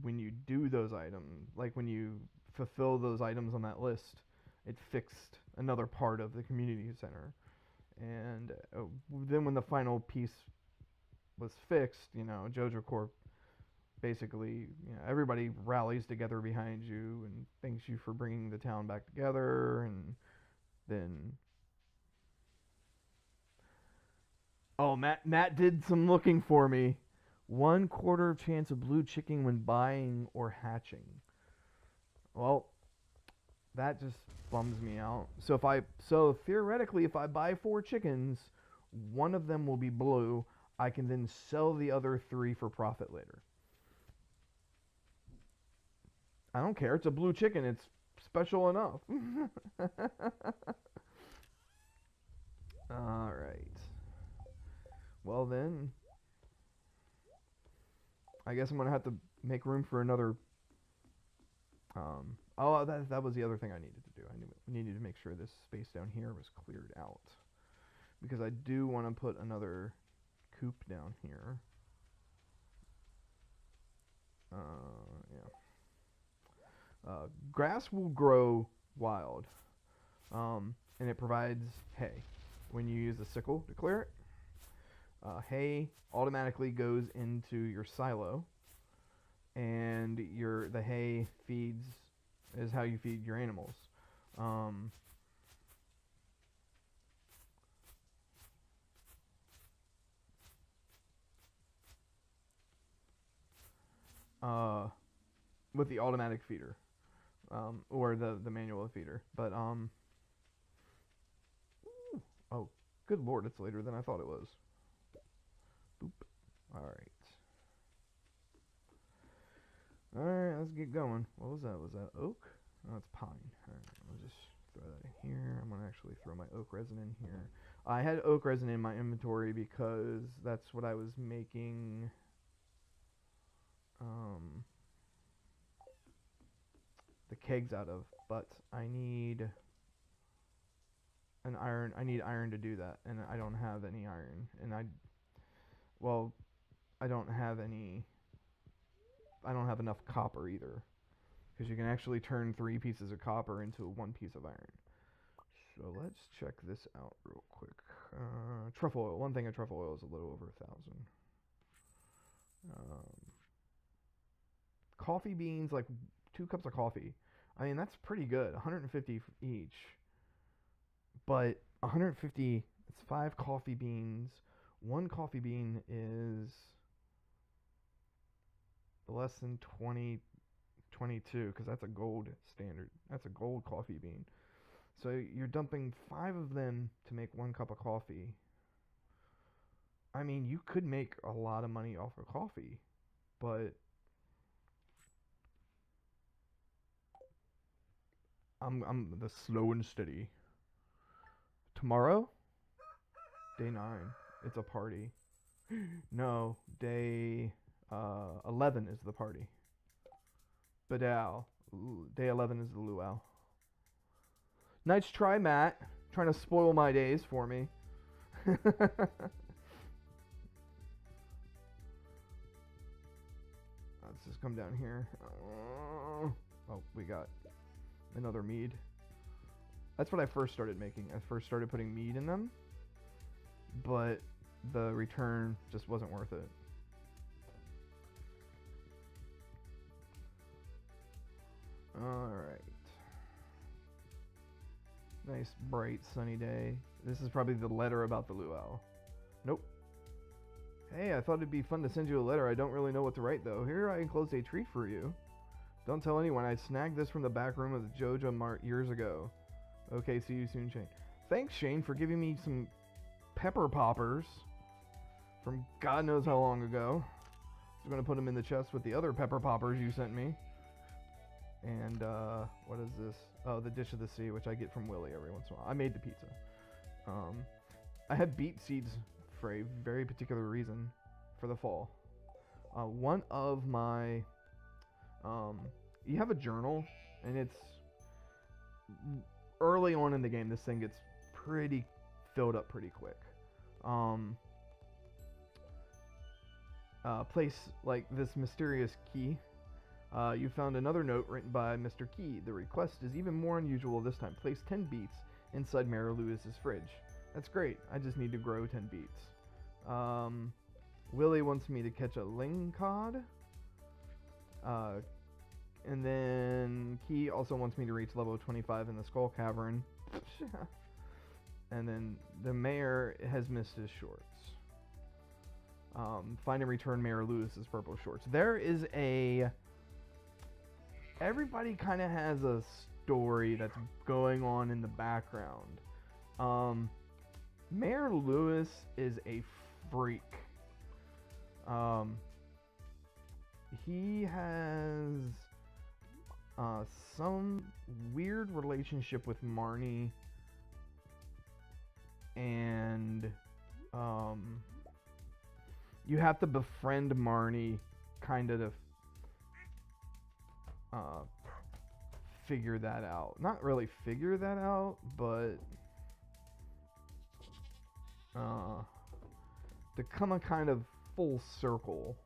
Speaker 1: when you do those items, when you fulfill those items on that list, it fixed another part of the community center. And then when the final piece was fixed, Jojo Corp basically, everybody rallies together behind you and thanks you for bringing the town back together. And then, oh, Matt did some looking for me. 1/4 chance of blue chicken when buying or hatching. Well, that just bums me out. So theoretically, if I buy 4 chickens, one of them will be blue. I can then sell the other 3 for profit later. I don't care. It's a blue chicken. It's special enough. All right. Well then, I guess I'm gonna have to make room for another. Oh, that was the other thing I needed to do. I needed to make sure this space down here was cleared out, because I do want to put another coop down here. Yeah. Grass will grow wild, and it provides hay. When you use a sickle to clear it, hay automatically goes into your silo, and the hay is how you feed your animals. With the automatic feeder, or the manual feeder. But oh, good lord, it's later than I thought it was. Boop. All right. Alright, let's get going. What was that? Was that oak? Oh, it's pine. Alright, I'll just throw that in here. I'm gonna actually throw my oak resin in here. I had oak resin in my inventory because that's what I was making um, the kegs out of. But I need an iron. I need iron to do that, and I don't have any iron. And well, I don't have any. I don't have enough copper either, because you can actually turn 3 pieces of copper into 1 piece of iron. So let's check this out real quick. Truffle oil. One thing of truffle oil is a little over 1,000. Coffee beans, like 2 cups of coffee. I mean, that's pretty good. 150 each. But 150, it's 5 coffee beans. 1 coffee bean is less than 20, 22, because that's a gold standard. That's a gold coffee bean. So you're dumping 5 of them to make 1 cup of coffee. I mean, you could make a lot of money off of coffee, but I'm the slow and steady. Tomorrow, day 9, it's a party. No, day 11 is the party. Badal. Day 11 is the luau. Nice try, Matt. Trying to spoil my days for me. Let's just come down here. Oh, we got another mead. That's what I first started making. I first started putting mead in them, but the return just wasn't worth it. Alright. Nice, bright, sunny day. This is probably the letter about the luau. Nope. Hey, I thought it'd be fun to send you a letter. I don't really know what to write, though. Here I enclosed a treat for you. Don't tell anyone. I snagged this from the back room of the Joja Mart years ago. Okay, see you soon, Shane. Thanks, Shane, for giving me some pepper poppers from God knows how long ago. I'm going to put them in the chest with the other pepper poppers you sent me. And, what is this? Oh, the dish of the sea, which I get from Willie every once in a while. I made the pizza. I had beet seeds for a very particular reason for the fall. One of my, you have a journal, and it's early on in the game. This thing gets pretty filled up pretty quick. Place like this mysterious key. You found another note written by Mr. Key. The request is even more unusual this time. Place 10 beets inside Mary Lewis's fridge. That's great. I just need to grow 10 beets. Willie wants me to catch a lingcod. And then Key also wants me to reach level 25 in the Skull Cavern. And then the mayor has missed his shorts. Find and return Mayor Lewis's purple shorts. There is a... Everybody kind of has a story that's going on in the background. Mayor Lewis is a freak. He has some weird relationship with Marnie, and you have to befriend Marnie kind of to figure that out. Not really figure that out, but to come a kind of full circle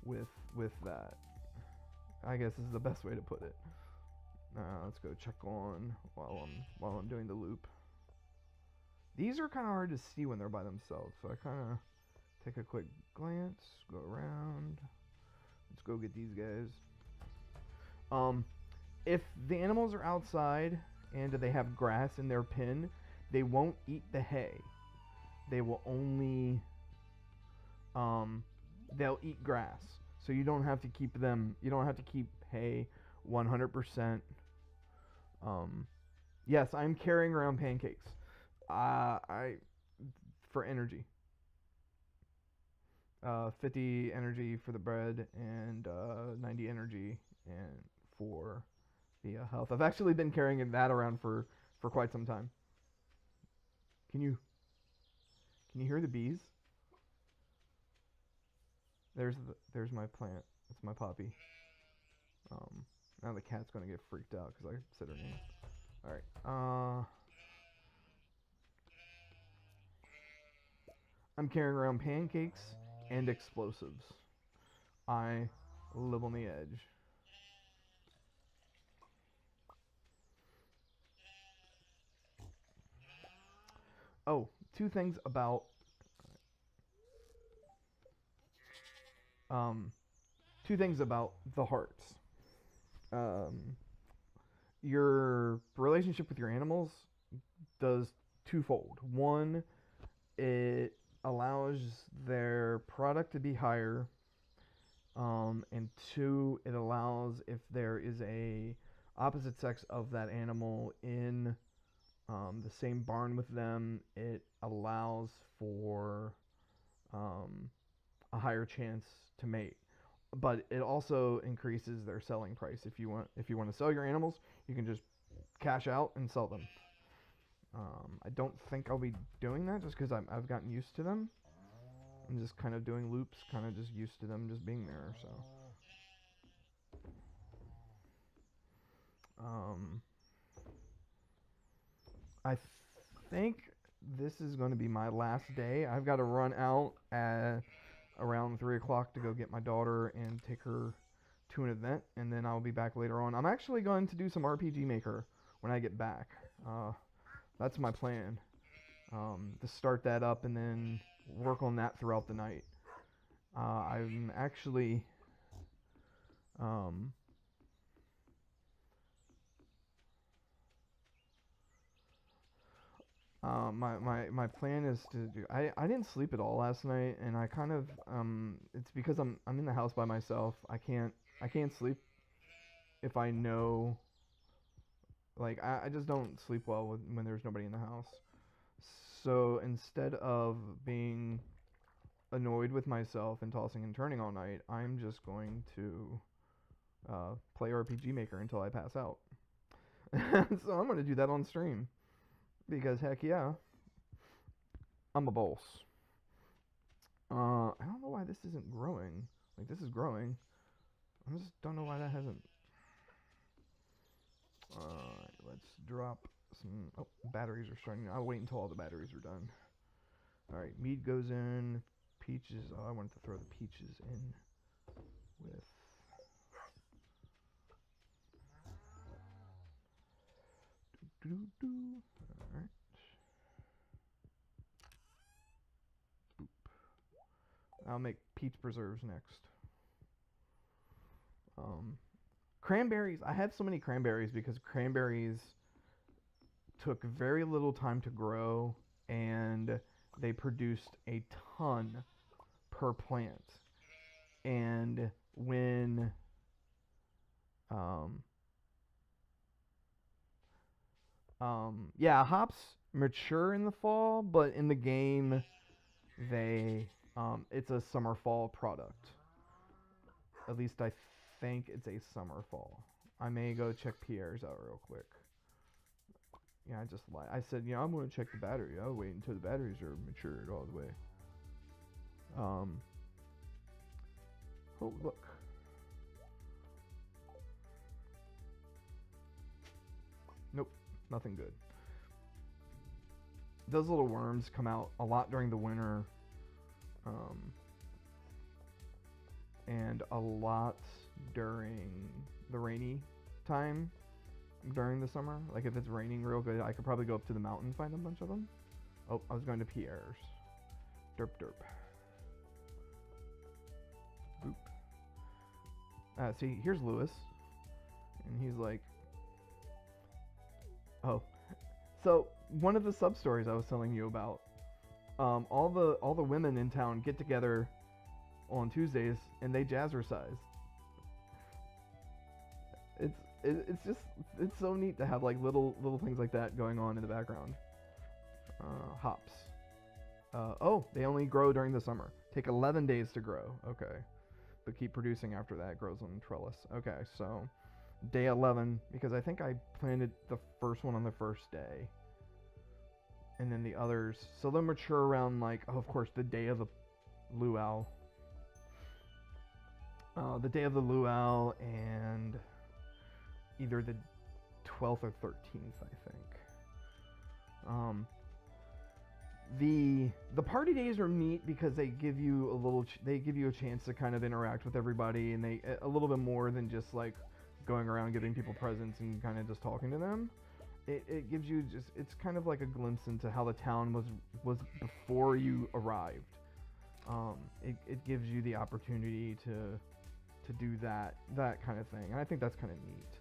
Speaker 1: with that. I guess is the best way to put it. Let's go check on while I'm doing the loop. These are kind of hard to see when they're by themselves, so I kind of take a quick glance, go around. Let's go get these guys. If the animals are outside and they have grass in their pen, they won't eat the hay. They will only, they'll eat grass. So you don't have to keep them, you don't have to keep hay 100%. Yes, I'm carrying around pancakes. For energy. 50 energy for the bread and 90 energy and for the health. I've actually been carrying that around for quite some time. Can you hear the bees? There's my plant. It's my poppy. Um, Now the cat's gonna get freaked out because I said her name. All right. I'm carrying around pancakes and explosives. I live on the edge. Oh, two things about um, two things about the hearts. Um, your relationship with your animals does twofold. One, it allows their product to be higher, and two, it allows if there is a opposite sex of that animal in the same barn with them, it allows for um, a higher chance to mate. But it also increases their selling price. If you want to sell your animals, you can just cash out and sell them. I don't think I'll be doing that just because I've gotten used to them. I'm just kind of doing loops, kind of just used to them just being there. So, um, I think this is going to be my last day. I've got to run out at around 3 o'clock to go get my daughter and take her to an event, and then I'll be back later on. I'm actually going to do some RPG Maker when I get back. That's my plan. To start that up and then work on that throughout the night. I'm actually um, my plan is to do. I didn't sleep at all last night, and I kind of it's because I'm in the house by myself. I can't sleep if I know, like, I just don't sleep well when there's nobody in the house. So instead of being annoyed with myself and tossing and turning all night, I'm just going to play RPG Maker until I pass out. So I'm going to do that on stream because heck yeah, I'm a boss. I don't know why this isn't growing. Like, this is growing. I just don't know why that hasn't. Let's drop some. Oh, batteries are starting. I'll wait until all the batteries are done. Alright, meat goes in. Peaches. Oh, I wanted to throw the peaches in with. Alright. Boop. I'll make peach preserves next. Cranberries. I have so many cranberries because cranberries took very little time to grow and they produced a ton per plant. And when yeah, hops mature in the fall, but in the game they it's a summer fall product. At least I think it's a summer fall. I may go check Pierre's out real quick. Yeah, I just lied. I said, I'm going to check the battery. I'll wait until the batteries are matured all the way. Oh, look. Nope, nothing good. Those little worms come out a lot during the winter. And a lot during the rainy time during the summer. Like, if it's raining real good, I could probably go up to the mountain and find a bunch of them. Oh, I was going to Pierre's. Derp derp. Boop. See, here's Lewis. And he's like... Oh. So, one of the sub-stories I was telling you about, all the women in town get together on Tuesdays and they jazzercise. It's so neat to have like little things like that going on in the background. Hops. Oh, they only grow during the summer. Take 11 days to grow. Okay. But keep producing after that. Grows on trellis. Okay, so day 11, because I think I planted the first one on the first day. And then the others, so they'll mature around, like, oh, of course, the day of the luau. The day of the luau and either the 12th or 13th, I think. The party days are neat because they give you a chance to kind of interact with everybody, and they a little bit more than just like going around giving people presents and kind of just talking to them. It gives you it's kind of like a glimpse into how the town was before you arrived. It gives you the opportunity to do that kind of thing, and I think that's kind of neat.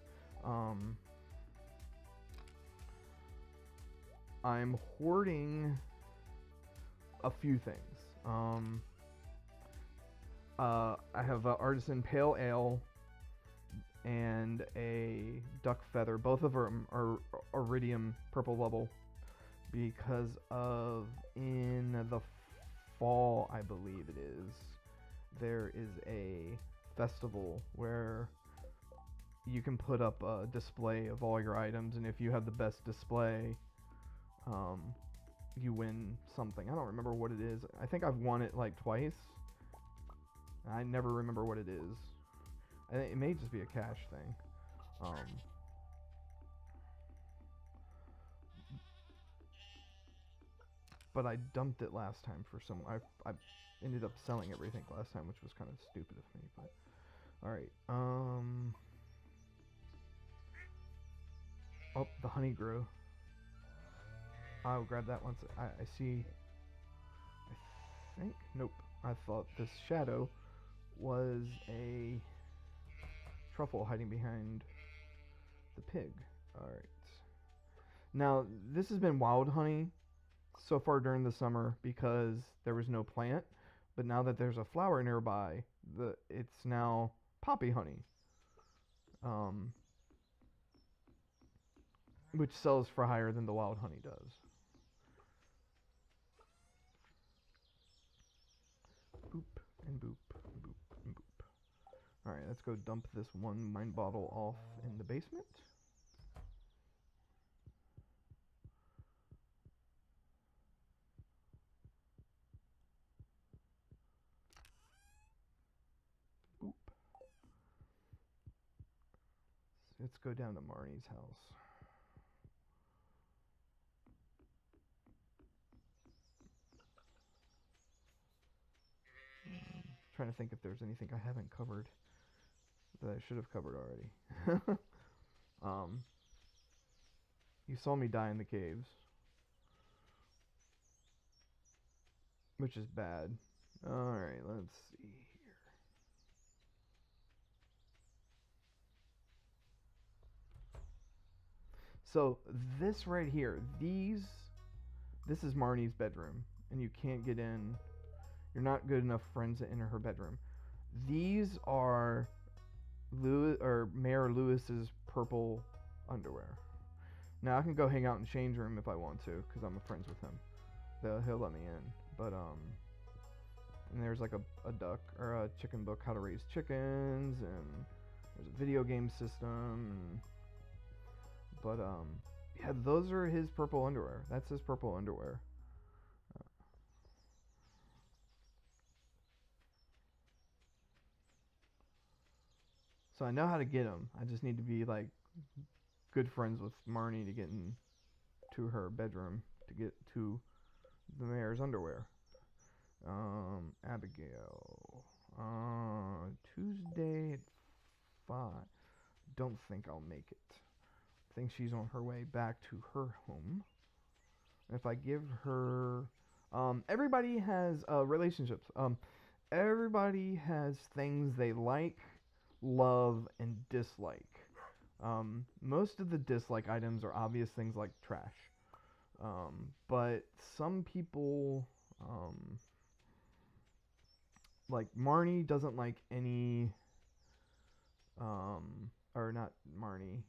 Speaker 1: I'm hoarding a few things. I have an artisan pale ale and a duck feather. Both of them are iridium purple level because of in the fall, I believe it is, there is a festival where you can put up a display of all your items, and if you have the best display, you win something. I don't remember what it is. I think I've won it like twice. I never remember what it is. I think it may just be a cash thing. But I dumped it last time for some. I ended up selling everything last time, which was kind of stupid of me. But all right. Oh, the honey grew. I'll grab that once. I see. I think. Nope. I thought this shadow was a truffle hiding behind the pig. Alright. Now, this has been wild honey so far during the summer because there was no plant. But now that there's a flower nearby, it's now poppy honey. Which sells for higher than the wild honey does. Boop and boop and boop and boop. Alright, let's go dump this one wine bottle off in the basement. Boop. Let's go down to Marnie's house. Trying to think if there's anything I haven't covered that I should have covered already. You saw me die in the caves, which is bad. Alright, let's see here. So this right here, this is Marnie's bedroom, and you can't get in. You're not good enough friends to enter her bedroom. These are Mayor Lewis's purple underwear. Now I can go hang out in Shane's room if I want to, because I'm friends with him. He'll let me in. But and there's like a duck or a chicken book, how to raise chickens, and there's a video game system. But yeah, those are his purple underwear. That's his purple underwear. So I know how to get them. I just need to be like good friends with Marnie to get into her bedroom to get to the mayor's underwear. Abigail. Tuesday at 5. Don't think I'll make it. I think she's on her way back to her home. If I give her, everybody has relationships. Everybody has things they like, love, and dislike. Most of the dislike items are obvious things like trash. But some people, like Marnie doesn't like any, or not Marnie,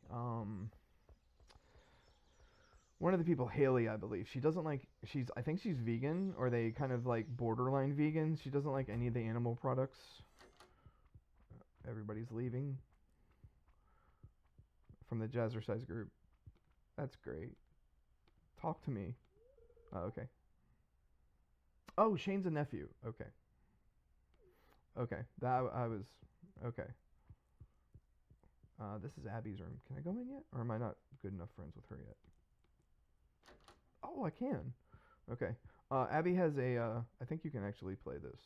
Speaker 1: One of the people, Haley, I believe, she doesn't like. I think she's vegan, or they kind of like borderline vegan. She doesn't like any of the animal products. Everybody's leaving from the Jazzercise group. That's great. Talk to me. Oh, okay. Oh, Shane's a nephew. Okay. Okay. That I was. Okay. This is Abby's room. Can I go in yet? Or am I not good enough friends with her yet? Oh, I can. Okay. Abby has a, I think you can actually play this.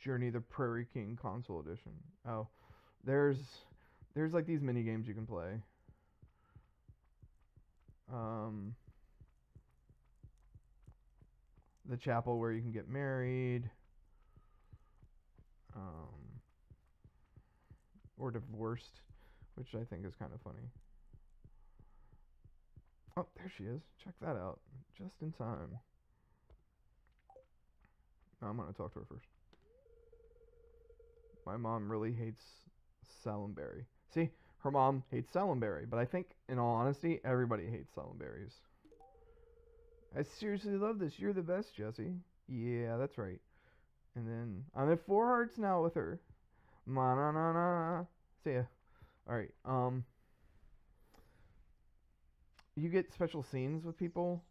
Speaker 1: Journey the Prairie King console edition. Oh, there's like these mini games you can play. The chapel where you can get married. Or divorced, which I think is kind of funny. Oh, there she is. Check that out. Just in time. No, I'm going to talk to her first. My mom really hates Salimberry. See, her mom hates Salimberry, but I think, in all honesty, everybody hates Salimberries. I seriously love this. You're the best, Jesse. Yeah, that's right. And then I'm at 4 hearts now with her. Ma na na na. See ya. Alright, you get special scenes with people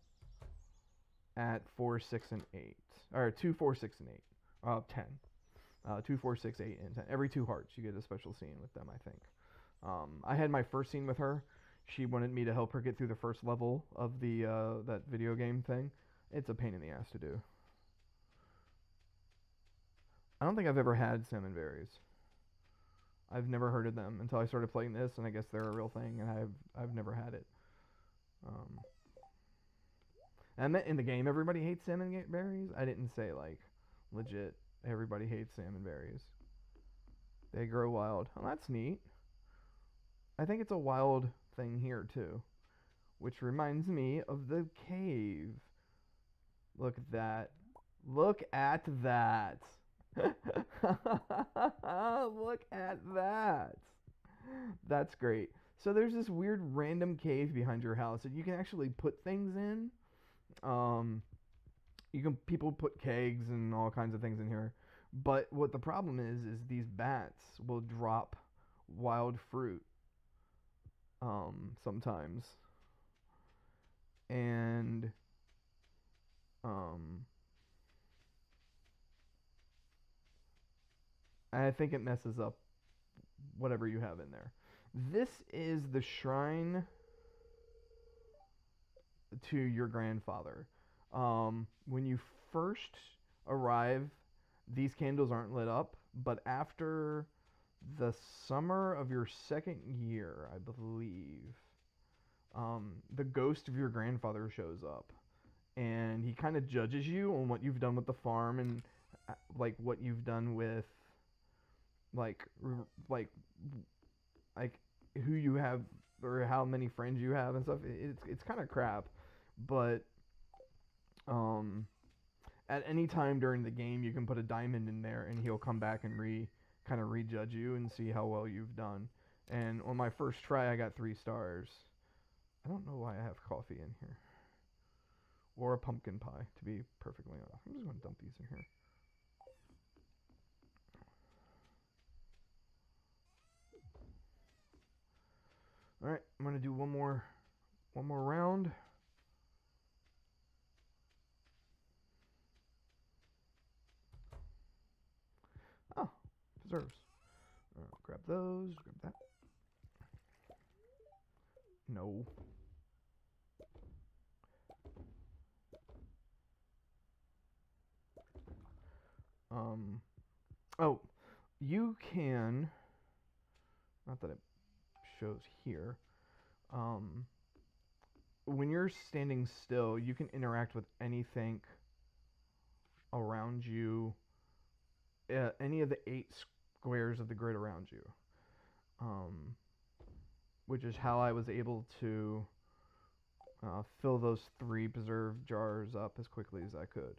Speaker 1: at 4, 6, and 8. Or 2, 4, 6, and 8. 10. 2, 4, 6, 8, and 10. Every 2 hearts, you get a special scene with them, I think. I had my first scene with her. She wanted me to help her get through the first level of the that video game thing. It's a pain in the ass to do. I don't think I've ever had salmon berries. I've never heard of them until I started playing this, and I guess they're a real thing, and I've never had it. And in the game, everybody hates salmon berries. I didn't say like legit. Everybody hates salmon berries. They grow wild. Oh, that's neat. I think it's a wild thing here too, which reminds me of the cave. Look at that. Look at that. Look at that. That's great. So there's this weird random cave behind your house that you can actually put things in. People put kegs and all kinds of things in here. But what the problem is these bats will drop wild fruit sometimes. And I think it messes up whatever you have in there. This is the shrine to your grandfather. When you first arrive, these candles aren't lit up, but after the summer of your second year, I believe, the ghost of your grandfather shows up, and he kind of judges you on what you've done with the farm and like what you've done with like like like who you have or how many friends you have and stuff. It's kind of crap, but at any time during the game you can put a diamond in there and he'll come back and kind of rejudge you and see how well you've done. And on my first try I got 3 stars. I don't know why I have coffee in here. Or a pumpkin pie, to be perfectly honest. I'm just going to dump these in here. Alright, I'm going to do one more round. Oh, preserves. Grab those, grab that. No. Oh, you can, not that it shows here, when you're standing still, you can interact with anything around you, any of the 8 squares of the grid around you, which is how I was able to fill those 3 preserve jars up as quickly as I could.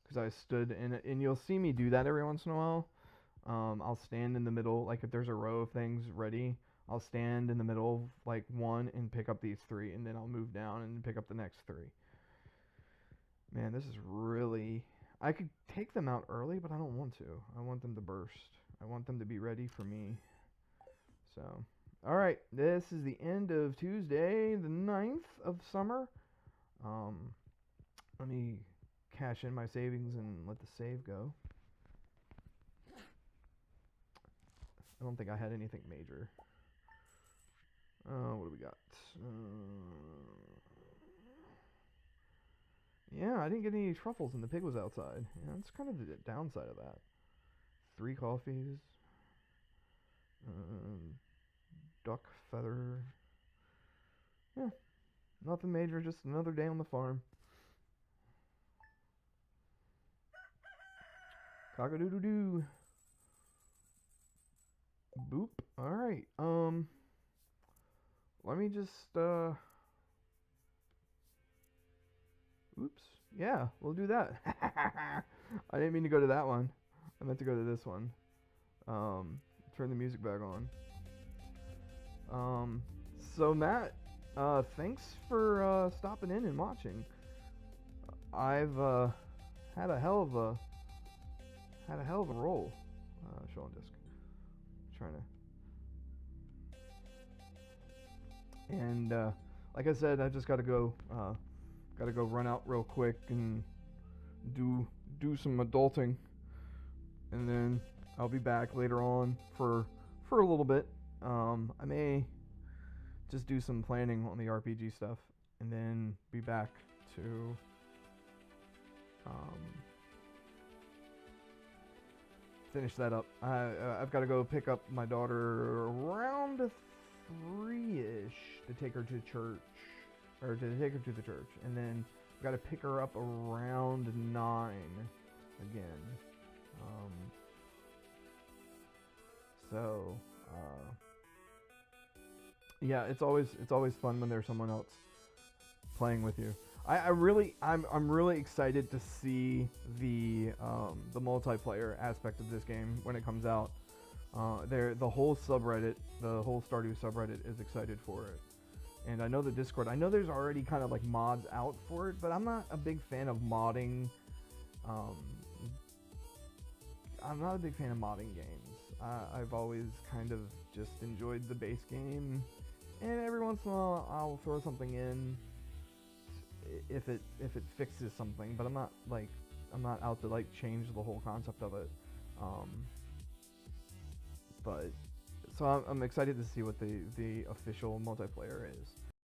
Speaker 1: Because I stood in it, and you'll see me do that every once in a while. I'll stand in the middle, like if there's a row of things ready, I'll stand in the middle of like one and pick up these three, and then I'll move down and pick up the next three. Man, this is really. I could take them out early, but I don't want to. I want them to burst. I want them to be ready for me. So, alright, this is the end of Tuesday, the 9th of summer. Let me cash in my savings and let the save go. I don't think I had anything major. What do we got? Yeah, I didn't get any truffles and the pig was outside. Yeah, that's kind of the downside of that. 3 coffees. Duck feather. Yeah, nothing major, just another day on the farm. Cock-a-doodle-doo. Boop. Alright, let me just, oops. Yeah, we'll do that. I didn't mean to go to that one. I meant to go to this one. Turn the music back on. So Matt, thanks for stopping in and watching. I've had a hell of a roll. Show on disc. Trying to. And like I said, I just gotta go run out real quick and do some adulting, and then I'll be back later on for a little bit. I may just do some planning on the RPG stuff, and then be back to finish that up. I've got to go pick up my daughter around 3-ish to take her to church, or to take her to the church, and then I've got to pick her up around 9 again. Yeah, it's always fun when there's someone else playing with you. I'm really excited to see the multiplayer aspect of this game when it comes out. The whole subreddit, the whole Stardew subreddit is excited for it. And I know the Discord, I know there's already kind of like mods out for it, but I'm not a big fan of modding. I'm not a big fan of modding games. I've always kind of just enjoyed the base game, and every once in a while I'll throw something in if it fixes something, but I'm not out to like change the whole concept of it. But so I'm excited to see what the official multiplayer is.